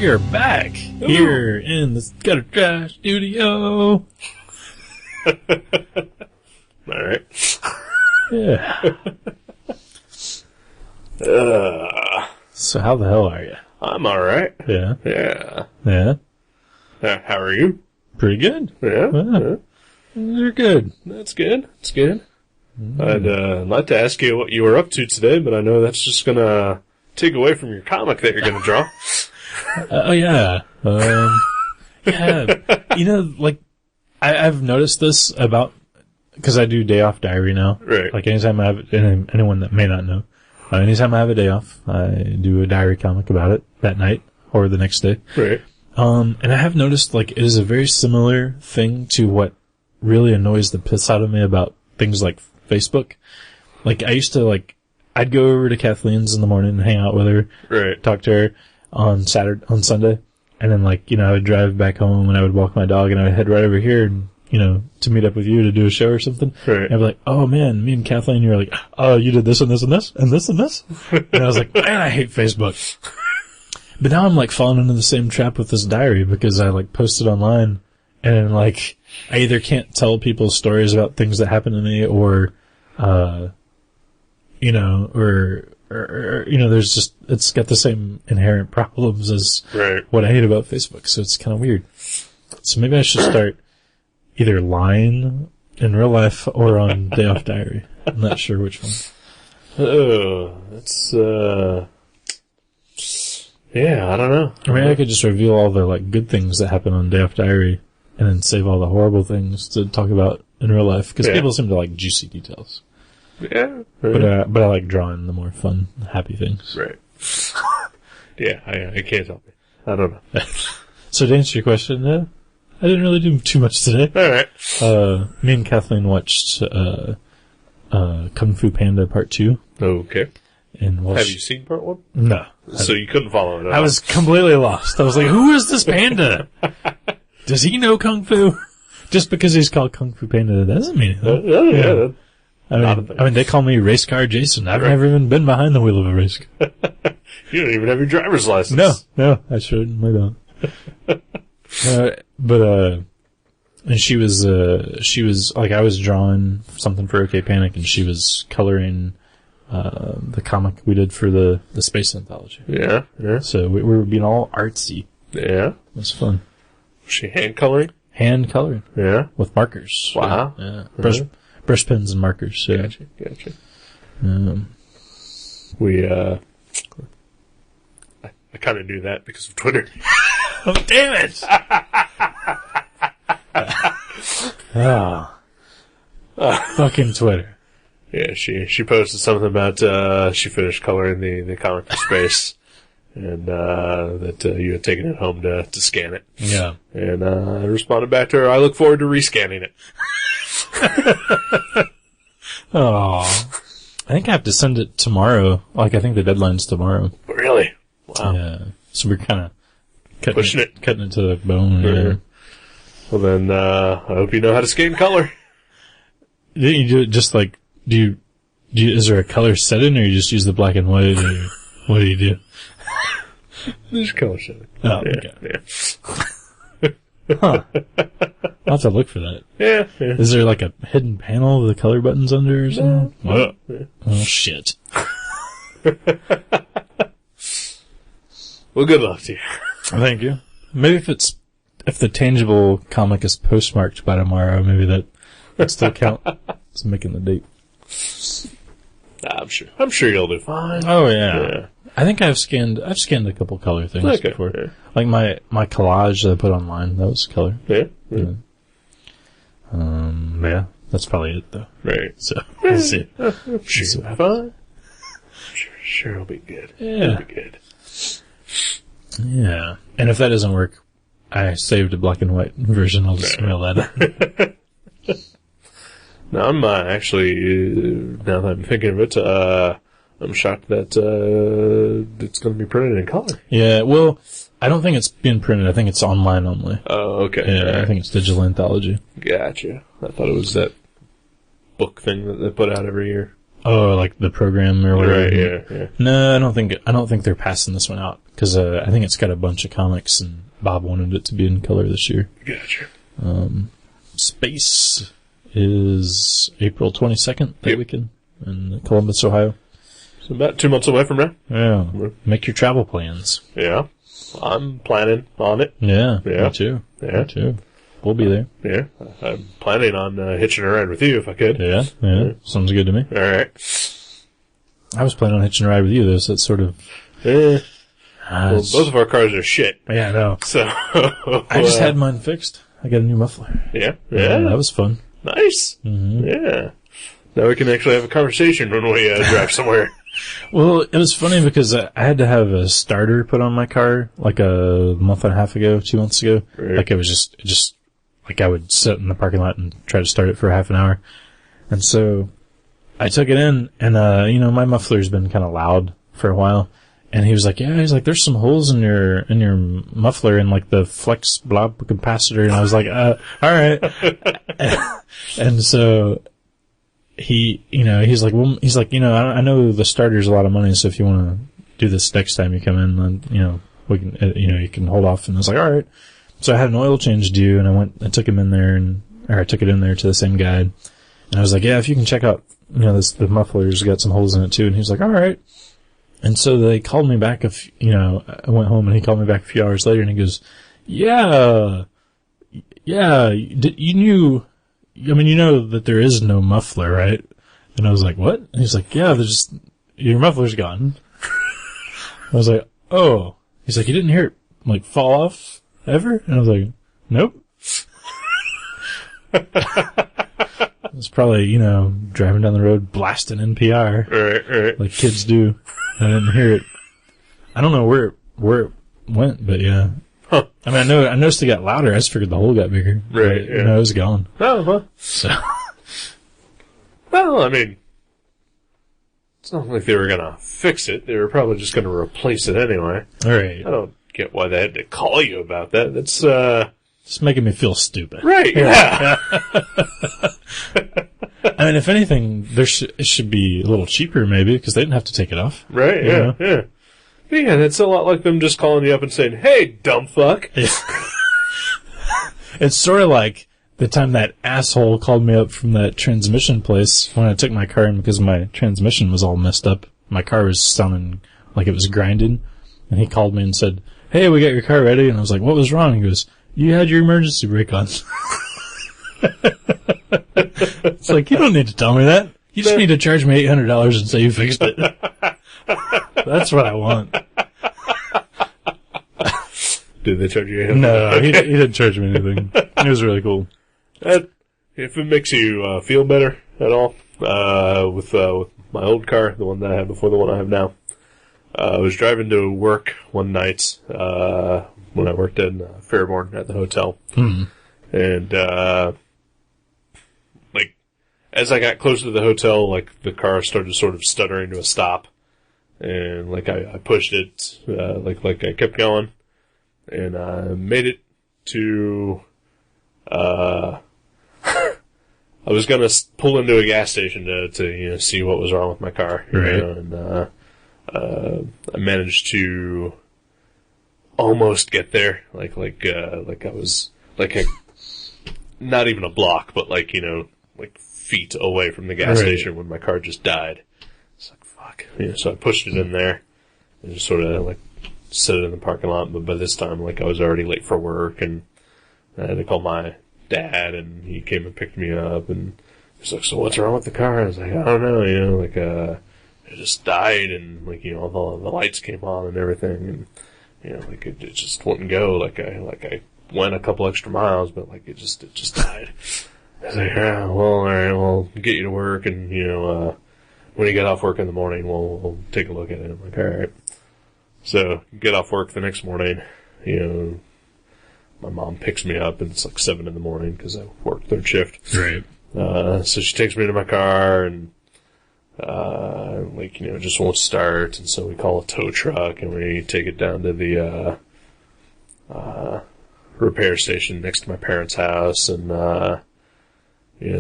we are back here in the Gutter Trash Studio. Alright. Yeah. So how the hell are you? I'm alright. Yeah. Yeah. Yeah. How are you? Pretty good. Yeah. Yeah. You're good. That's good. That's good. I'd like to ask you what you were up to today, but I know that's just gonna take away from your comic that you're gonna draw. Oh yeah. Yeah. You know, like, I've noticed this about, because I do day off diary now. Right. Like anytime I have, anyone that may not know, anytime I have a day off, I do a diary comic about it that night or the next day. Right. And I have noticed, like, it is a very similar thing to what really annoys the piss out of me about things like Facebook. Like, I used to, like, I'd go over to Kathleen's in the morning and hang out with her. Right. Talk to her on Sunday. And then, like, you know, I would drive back home and I would walk my dog and I would head right over here and, you know, to meet up with you to do a show or something. Right. And I'd be like, oh man, me and Kathleen, you were like, oh, you did this and this and this and this and this. And I was like, man, I hate Facebook. But now I'm like falling into the same trap with this diary because I like post it online and like I either can't tell people stories about things that happen to me or, you know, or, you know, there's just, it's got the same inherent problems as Right. what I hate about Facebook. So it's kind of weird. So maybe I should start either lying in real life or on day off diary. I'm not sure which one. Oh, that's, yeah, I don't know. I mean, I could just reveal all the like good things that happen on day off diary and then save all the horrible things to talk about in real life because Yeah. people seem to like juicy details. Yeah. But I like drawing the more fun, happy things. Right. Yeah, I can't help it. I don't know. So to answer your question, I didn't really do too much today. Alright. Me and Kathleen watched Kung Fu Panda Part 2. Okay. And Have you seen part one? No. So you couldn't follow it at I all. was completely lost. I was like, who is this panda? Does he know Kung Fu? Just because he's called Kung Fu Panda, that doesn't mean anything. Yeah. Not a thing. I mean, they call me Race Car Jason. I've never even been behind the wheel of a race car. You don't even have your driver's license. No, I certainly don't. And she was like, I was drawing something for OK Panic, and she was coloring the comic we did for the space anthology. Yeah. So we were being all artsy. Yeah. It was fun. Was she hand coloring? Hand coloring Yeah. with markers. Wow. Yeah. Really? Brush pens and markers. Yeah. Gotcha. I kind of knew that because of Twitter. Oh, damn it! Fucking Twitter. Yeah, she posted something about, she finished coloring the comic for space. And, that, you had taken it home to scan it. Yeah. And, I responded back to her, I look forward to rescanning it. Oh. I think I have to send it tomorrow. Like, I think the deadline's tomorrow. Really? Wow. Yeah. So we're kind of Pushing it. cutting it to the bone. Yeah. Well then, I hope you know how to scan color. You do it just like, is there a color setting or you just use the black and white or what do you do? There's color setting. Oh, Yeah. Huh. I'll have to look for that. Yeah. Is there like a hidden panel with the color buttons under or something? Yeah. Oh, shit. Well, good luck to you. Thank you. Maybe if the tangible comic is postmarked by tomorrow, maybe that would still count as making the date. I'm sure you'll do fine. Oh yeah. Yeah. I think I've scanned a couple color things Okay. before. Yeah. Like my collage that I put online, that was color. Yeah. Yeah, that's probably it though. Right. So we'll see. I'm sure you'll be fine. Sure it'll be good. Yeah. It'll be good. Yeah. And if that doesn't work, I saved a black and white version. I'll just mail that in. No, I'm actually, now that I'm thinking of it, I'm shocked that it's going to be printed in color. Yeah, well, I don't think it's being printed. I think it's online only. Oh, okay. Yeah, I Alright. think it's digital anthology. Gotcha. I thought it was that book thing that they put out every year. Oh, like the program or whatever. Right, yeah. No, I don't think they're passing this one out because I think it's got a bunch of comics and Bob wanted it to be in color this year. Gotcha. Space is April 22nd, that weekend in Columbus, Ohio. So about 2 months away from now. Yeah. Make your travel plans. Yeah. I'm planning on it. Yeah. Yeah. Me too. Yeah. Me too. We'll be there. Yeah. I'm planning on hitching a ride with you if I could. Yeah. Sounds good to me. All right. I was planning on hitching a ride with you, though, so it's sort of... Well, both of our cars are shit. Yeah, I know. So... I just had mine fixed. I got a new muffler. Yeah. That was fun. Nice. Mm-hmm. Yeah. Now we can actually have a conversation when we drive somewhere. Well, it was funny because I had to have a starter put on my car like a month and a half ago, 2 months ago. Right. Like it was just like I would sit in the parking lot and try to start it for half an hour. And so I took it in and, my muffler's been kind of loud for a while. And he was like, there's some holes in your muffler and like the flex blob capacitor. And I was like, all right. And so he's like, I know the starter's a lot of money. So if you want to do this next time you come in, then, we can, you can hold off. And I was like, all right. So I had an oil change due and I took him in there I took it in there to the same guy. And I was like, yeah, if you can check out, the muffler's got some holes in it too. And he was like, all right. And so they called me back I went home and he called me back a few hours later and he goes, yeah, you knew, you know that there is no muffler, right? And I was like, what? And he's like, yeah, your muffler's gone. I was like, oh. He's like, you didn't hear it, fall off ever? And I was like, nope. It's probably, driving down the road blasting NPR. Right. Like kids do. I didn't hear it. I don't know where it went, but yeah. Huh. I noticed it got louder. I just figured the hole got bigger. Right, But, it was gone. Oh, well. So. Well, it's not like they were gonna fix it. They were probably just gonna replace it anyway. Alright. I don't get why they had to call you about that. That's, Just making me feel stupid. Right, yeah. If anything, it should be a little cheaper maybe, because they didn't have to take it off. Right, yeah. But yeah, that's a lot like them just calling you up and saying, hey, dumb fuck. Yeah. It's sort of like the time that asshole called me up from that transmission place when I took my car in because my transmission was all messed up. My car was sounding like it was grinding. And he called me and said, hey, we got your car ready. And I was like, what was wrong? He goes, you had your emergency brake on. It's like, you don't need to tell me that. You just need to charge me $800 and say you fixed it. That's what I want. Did they charge you? No, he didn't charge me anything. It was really cool. If it makes you feel better at all, with my old car, the one that I had before the one I have now, I was driving to work one night when I worked in Fairborn at the hotel, and as I got closer to the hotel, the car started sort of stuttering to a stop, and I pushed it, I kept going, and I made it to, I was gonna pull into a gas station to see what was wrong with my car, Right. I managed to almost get there, I was, not even a block, but feet away from the gas station when my car just died. It's like, fuck. So I pushed it in there and just sort of set it in the parking lot, but by this time, I was already late for work, and I had to call my dad, and he came and picked me up, and he's like, so what's wrong with the car? I was like, I don't know, it just died, and, all the lights came on and everything, and, it just wouldn't go, I went a couple extra miles, but, it just died. I was like, yeah, well, alright, we'll get you to work, and, when you get off work in the morning, we'll take a look at it. I'm like, alright. So, get off work the next morning, my mom picks me up, and it's 7 in the morning, because I work third shift. Right. So she takes me to my car, and, just won't start, and so we call a tow truck, and we take it down to the, repair station next to my parents' house, and,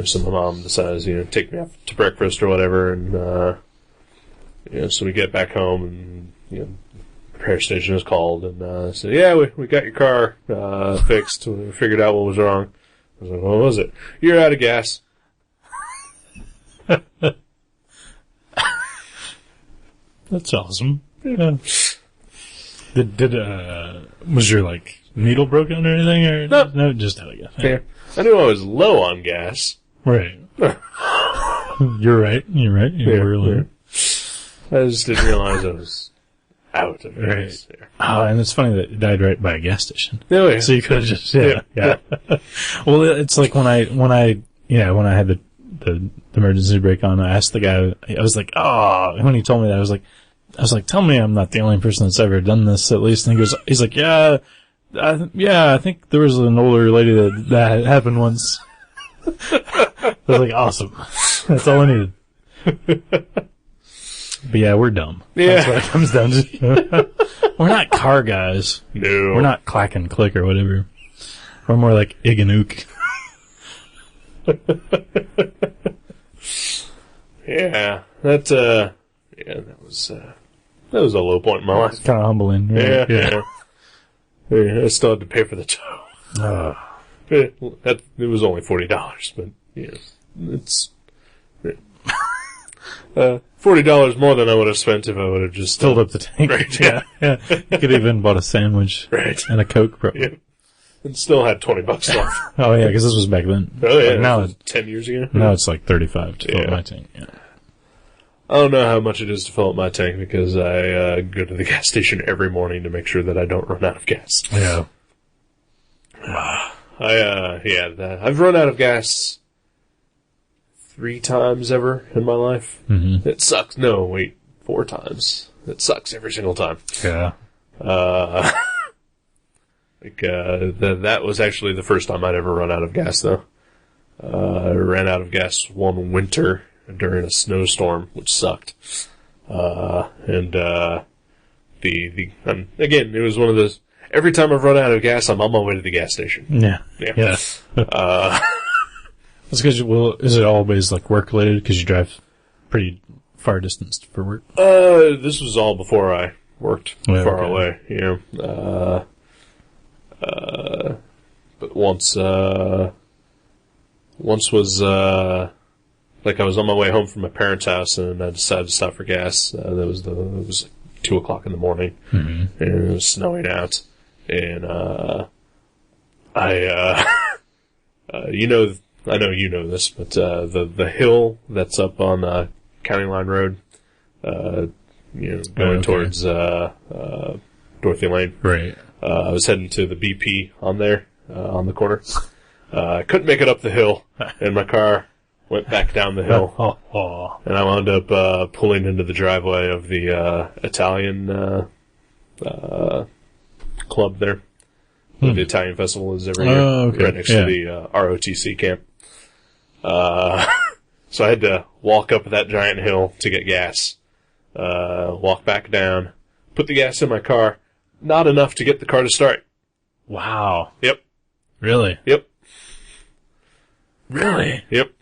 So my mom decides, take me out to breakfast or whatever, and, so we get back home, and, the repair station is called, and, said, yeah, we got your car, fixed, we figured out what was wrong. I was like, what was it? You're out of gas. That's awesome. Yeah. Was your, needle broken or anything? Or no, just out of gas. Yeah. I knew I was low on gas. Right. You're right. You were low. Yeah. I just didn't realize I was out of gas. Right. There. Oh, and it's funny that it died right by a gas station. Oh, yeah. So you could have just, yeah. Well, it's like when I had the emergency brake on, I asked the guy, I was like, when he told me that, I was like, tell me I'm not the only person that's ever done this, at least. And he's like, yeah, I think there was an older lady that happened once. I was like, awesome. That's all I needed. But yeah, we're dumb. Yeah. That's what it comes down to. We're not car guys. No. We're not clack and click or whatever. We're more like ig and ook. Yeah. That was a low point in my life. It's kind of humbling. Right? Yeah. I still had to pay for the tow. It was only $40, but it's $40 more than I would have spent if I would have just filled up the tank. Right. Yeah. You could even bought a sandwich. Right. And a Coke, probably. Yeah. And still had $20 left. Oh yeah, because this was back then. Oh yeah. Now 10 years ago. Now it's like 35 to fill up my tank. Yeah. I don't know how much it is to fill up my tank because I go to the gas station every morning to make sure that I don't run out of gas. Yeah. I've run out of gas 3 times ever in my life. Mm-hmm. It sucks. No, wait, 4 times. It sucks every single time. Yeah. That was actually the first time I'd ever run out of gas, though. I ran out of gas one winter during a snowstorm, which sucked. And again, it was one of those, every time I've run out of gas, I'm on my way to the gas station. Yeah. That's because, is it always work related? Because you drive pretty far distance for work? This was all before I worked far away, but once was, I was on my way home from my parents' house and I decided to stop for gas. It was 2:00 in the morning, and it was snowing out, and, I know you know this, but, the hill that's up on, County Line Road, going towards, Dorothy Lane. Right. I was heading to the BP on there, on the corner. I couldn't make it up the hill, and my car went back down the hill. And I wound up, pulling into the driveway of the, Italian, club there. Where the Italian festival is every year. Right next to the, ROTC camp. So I had to walk up that giant hill to get gas, walk back down, put the gas in my car, not enough to get the car to start. Wow. Yep. Really? Yep. Really? Yep.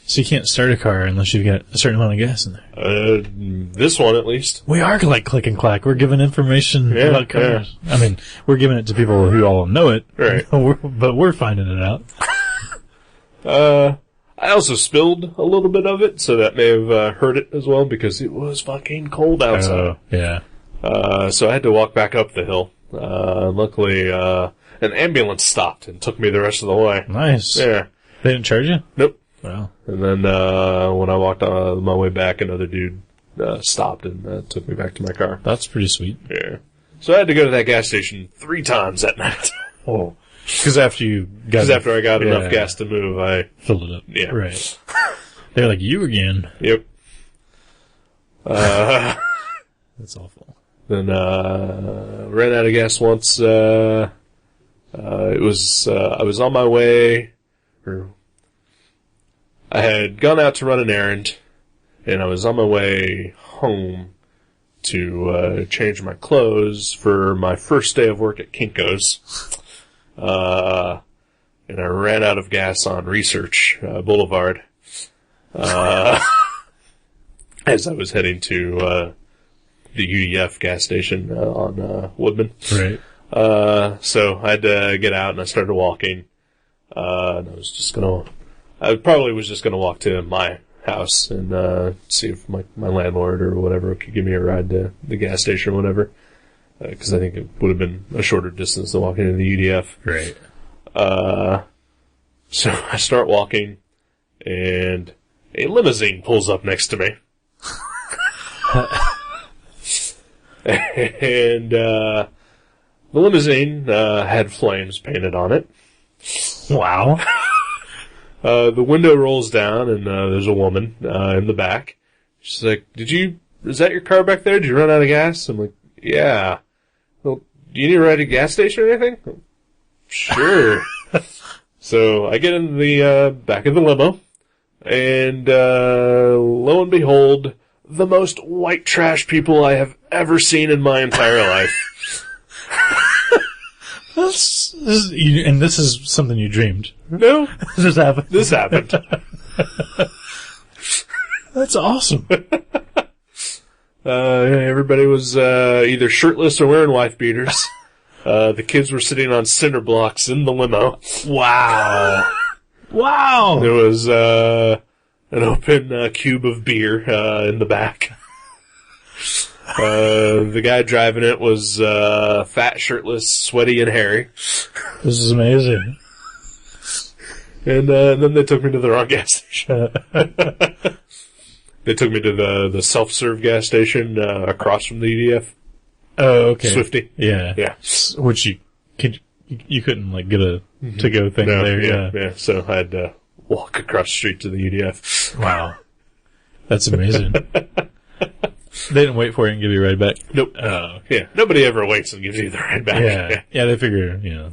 So you can't start a car unless you've got a certain amount of gas in there. This one at least. We are like click and clack. We're giving information about cars. Yeah. I mean, we're giving it to people who all know it. Right. But we're finding it out. I also spilled a little bit of it, so that may have hurt it as well, because it was fucking cold outside. Oh, yeah. So I had to walk back up the hill. Luckily, an ambulance stopped and took me the rest of the way. Nice. Yeah. They didn't charge you? Nope. Wow. And then, when I walked on my way back, another dude, stopped and, took me back to my car. That's pretty sweet. Yeah. So I had to go to that gas station 3 times that night. Oh. Because after I got enough gas to move, I filled it up. Yeah. Right. They're like, you again. Yep. That's awful. Then, ran out of gas once, I was on my way, or I had gone out to run an errand, and I was on my way home to, change my clothes for my first day of work at Kinko's. and I ran out of gas on Research Boulevard as I was heading to the UDF gas station on Woodman. Right. So I had to get out, and I started walking. And I probably was just gonna walk to my house and see if my landlord or whatever could give me a ride to the gas station or whatever. Because I think it would have been a shorter distance than walking to the UDF. Right. So I start walking, and a limousine pulls up next to me. And the limousine had flames painted on it. Wow. The window rolls down, and there's a woman in the back. She's like, is that your car back there? Did you run out of gas? I'm like, yeah. Well, do you need a ride to a gas station or anything? Sure. So I get in the back of the limo, and lo and behold, the most white trash people I have ever seen in my entire life. This is something you dreamed. No. This happened. This happened. That's awesome. Everybody was either shirtless or wearing wife beaters. The kids were sitting on cinder blocks in the limo. Wow. Wow. There was an open cube of beer in the back. The guy driving it was fat, shirtless, sweaty, and hairy. This is amazing. And then they took me to the wrong gas station. They took me to the self-serve gas station across from the UDF. Oh, okay. Swifty. Yeah. Yeah. Which you couldn't like get a to-go thing No, there. yeah. So I had to walk across the street to the UDF. Wow. That's amazing. They didn't wait for you and give you a ride back? Nope. Yeah. Nobody ever waits and gives you the ride back. Yeah, they figure, Yeah.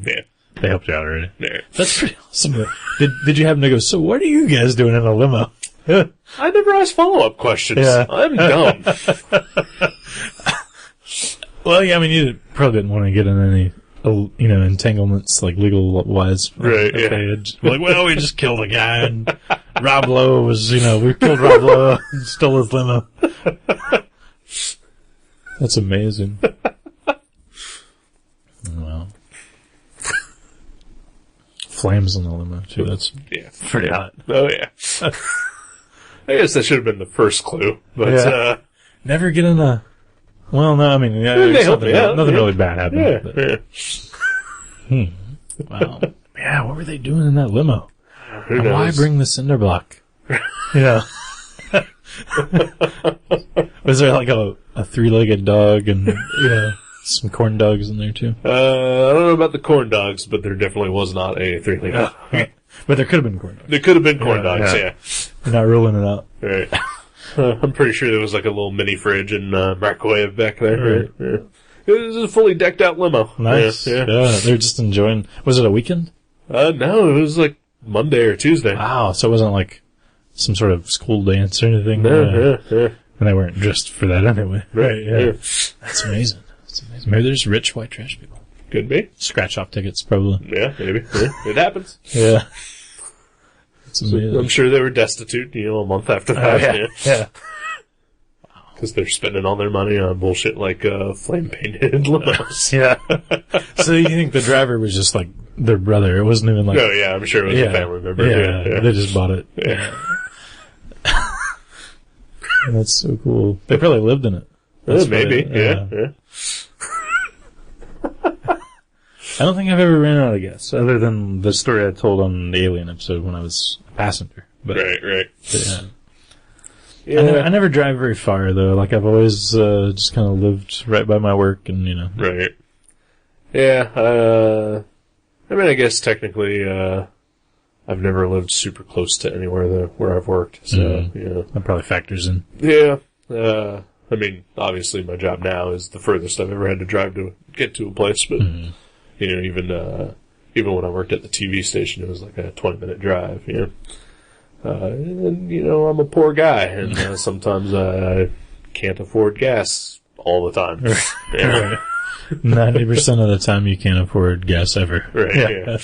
they helped you out already. Yeah. That's pretty awesome. Did you happen to go, so what are you guys doing in a limo? I never asked follow-up questions. Yeah. I'm dumb. Well, yeah, I mean, you probably didn't want to get in any, entanglements, like, legal-wise. Right, If yeah. they had, like, well, we just killed a guy, and Rob Lowe was, we killed Rob Lowe and stole his limo. That's amazing. Wow. Flames in the limo, too. That's Yeah. pretty hot. Oh, yeah. I guess that should have been the first clue. But, Yeah. Never get in a... Well, no, I mean, they helped me out. nothing Yeah. really bad happened. yeah. But- Wow. Yeah, what were they doing in that limo? Who And knows? why bring the cinder block? Yeah. Was there like a three-legged dog and, some corn dogs in there too? I don't know about the corn dogs, but there definitely was not a three-legged dog. But there could have been corn dogs. There could have been corn dogs, yeah. yeah. You're not ruling it out. Right. I'm pretty sure there was like a little mini fridge and microwave back there. Right. Yeah. It was a fully decked out limo. Nice. Yeah. They're just enjoying... Was it a weekend? No, it was like Monday or Tuesday. Wow, so it wasn't like some sort of school dance or anything? Yeah. And they weren't dressed for that anyway. Right, yeah. That's amazing. That's amazing. Maybe there's rich white trash people. Could be. Scratch off tickets, probably. Yeah, maybe. Yeah, it happens. Yeah. That's amazing. I'm sure they were destitute, a month after that. Yeah. Because they're spending all their money on bullshit like flame-painted limos. Yeah. So you think the driver was just like their brother? It wasn't even like... No, yeah, I'm sure it was a family member. Yeah, they just bought it. Yeah. That's so cool. They probably lived in it. That's Maybe, probably- yeah. I don't think I've ever ran out of gas, other than the story I told on the Alien episode when I was a passenger. But, Right. but Yeah. I never drive very far, though. Like, I've always just kind of lived right by my work, and, Right. Yeah, I mean, I guess technically, I've never lived super close to anywhere where I've worked, so, that probably factors in. Yeah, I mean, obviously my job now is the furthest I've ever had to drive to get to a place, but, even when I worked at the TV station, it was like a 20-minute drive, and, I'm a poor guy, and sometimes I can't afford gas all the time. Right. 90% of the time you can't afford gas ever. Right, yeah.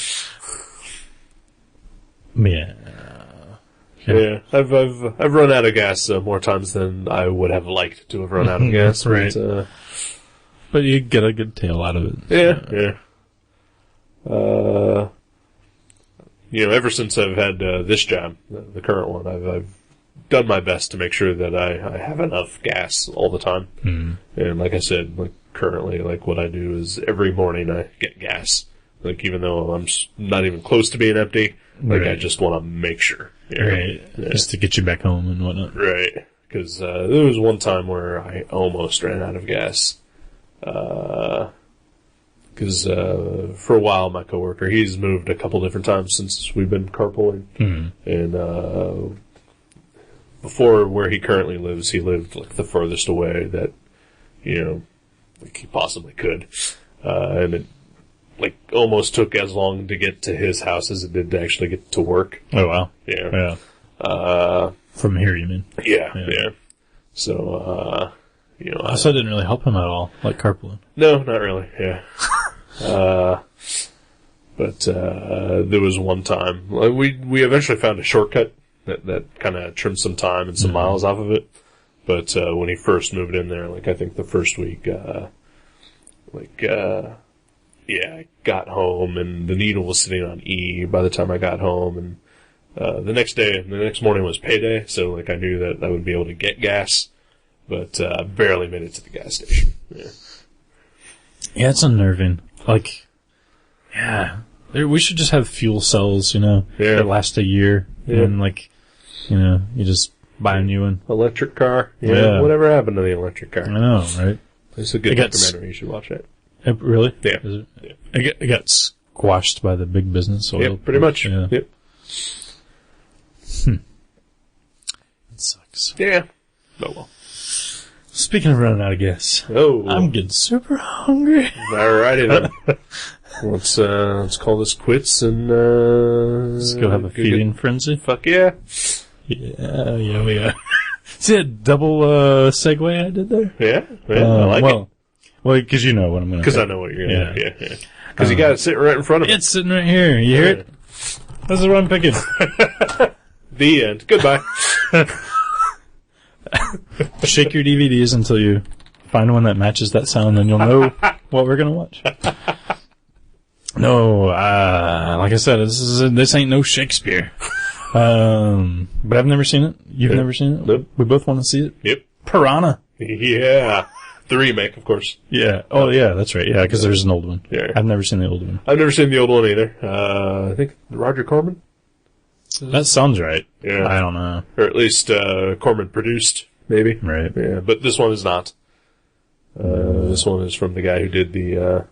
Yeah. Yeah, I've run out of gas more times than I would have liked to have run out of gas. Right. But, But you get a good tail out of it. yeah. Ever since I've had this job, the current one, I've done my best to make sure that I have enough gas all the time. Mm. And like I said, like currently, like what I do is every morning I get gas. Like even though I'm not even close to being empty, like I Right. just want to make sure. Right. Yeah. Just to get you back home and whatnot. Right. Because there was one time where I almost ran out of gas. Because for a while, my coworker, he's moved a couple different times since we've been carpooling. Mm. And before where he currently lives, he lived like the furthest away that, like he possibly could. And it like almost took as long to get to his house as it did to actually get to work. Oh, wow. Yeah. Yeah. From here, you mean? Yeah. Yeah. So, So it didn't really help him at all, like carpooling. no, not really. Yeah. But there was one time we eventually found a shortcut that kind of trimmed some time and some miles off of it. But when he first moved in there, like I think the first week, I got home and the needle was sitting on E by the time I got home, and the next morning was payday, so like I knew that I would be able to get gas, but barely made it to the gas station. Yeah. Yeah, it's unnerving. Like, yeah. We should just have fuel cells, Yeah. that last a year. Yeah. And like, you just buy a new one. Electric car. Yeah. Whatever happened to the electric car? I know, right? It's a good It got documentary. You should watch it. Really? Yeah. Is it? Yeah. It got squashed by the big business oil. Yep, pretty much. Yeah. Yep. It sucks. Yeah. Oh well. Speaking of running out of gas, Oh. I'm getting super hungry. Alrighty then. Let's call this quits and Let's go have a feeding frenzy. Fuck yeah. Yeah, we are. See that double segue I did there? Yeah. I like it. Well, because you know what I'm going to Because I know what you're gonna Yeah. do. Yeah. Because you got it sitting right in front of me. It's sitting right here. You hear it? This is what I'm picking. The end. Goodbye. Shake your DVDs until you find one that matches that sound, and you'll know what we're going to watch. No, like I said, this ain't no Shakespeare. But I've never seen it. You've never seen it? Nope. We both want to see it? Yep. Piranha. Yeah. The remake, of course. Yeah. Oh, yeah, that's right. Yeah, because there's an old one. Yeah. I've never seen the old one. I've never seen the old one either. I think Roger Corman? That sounds right. Yeah. I don't know. Or at least Corman produced, maybe. Right. Yeah, but this one is not. This one is from the guy who did the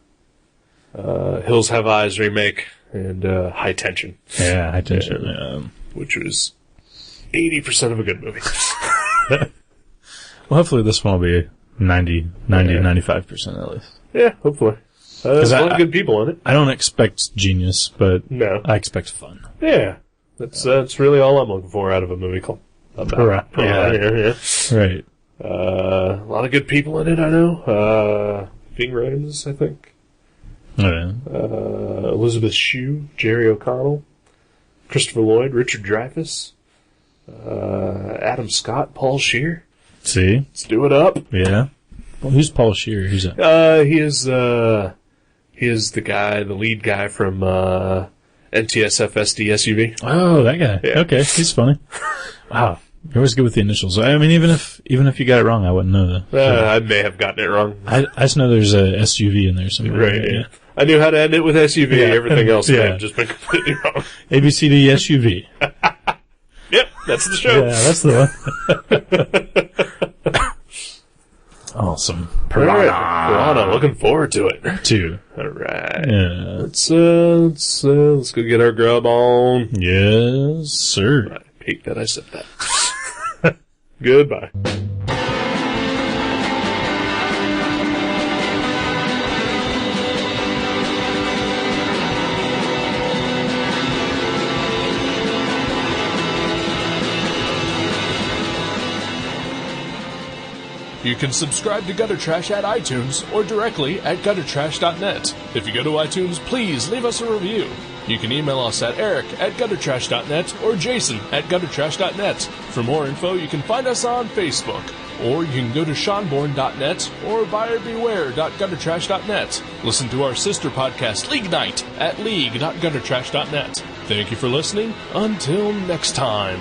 Hills Have Eyes remake and High Tension, Yeah, high tension. Yeah. which was 80% of a good movie. Well, hopefully this one will be 95% at least. Yeah, hopefully. There's a lot of good people in it. I don't expect genius, but No. I expect fun. Yeah. That's really all I'm looking for out of a movie called Piranha. Yeah. Right. A lot of good people in it, I know. Ving Rhames, I think. Yeah. Elizabeth Shue, Jerry O'Connell, Christopher Lloyd, Richard Dreyfuss, Adam Scott, Paul Scheer. See? Let's do it up. Yeah. Well, who's Paul Scheer? Who's that? He is the lead guy from NTSF SD SUV. Oh, that guy. Yeah. Okay, he's funny. Wow. You're always good with the initials. I mean, even if you got it wrong, I wouldn't know though. I may have gotten it wrong. I just know there's a SUV in there somewhere. Right. Yeah. I knew how to end it with SUV. Yeah. Everything else may Yeah. have just been completely wrong. ABCD SUV. Yep, that's the show. Yeah, that's the one. Awesome. All right. Piranha. Piranha, looking forward to it. Two. All right. Yeah. Let's go get our grub on. Yes, sir. I hate that I said that. Goodbye. You can subscribe to Gutter Trash at iTunes or directly at guttertrash.net. If you go to iTunes, please leave us a review. You can email us at eric@guttertrash.net or jason@guttertrash.net. For more info, you can find us on Facebook, or you can go to seanborn.net or buyerbeware.guttertrash.net. Listen to our sister podcast, League Night, at league.guttertrash.net. Thank you for listening. Until next time.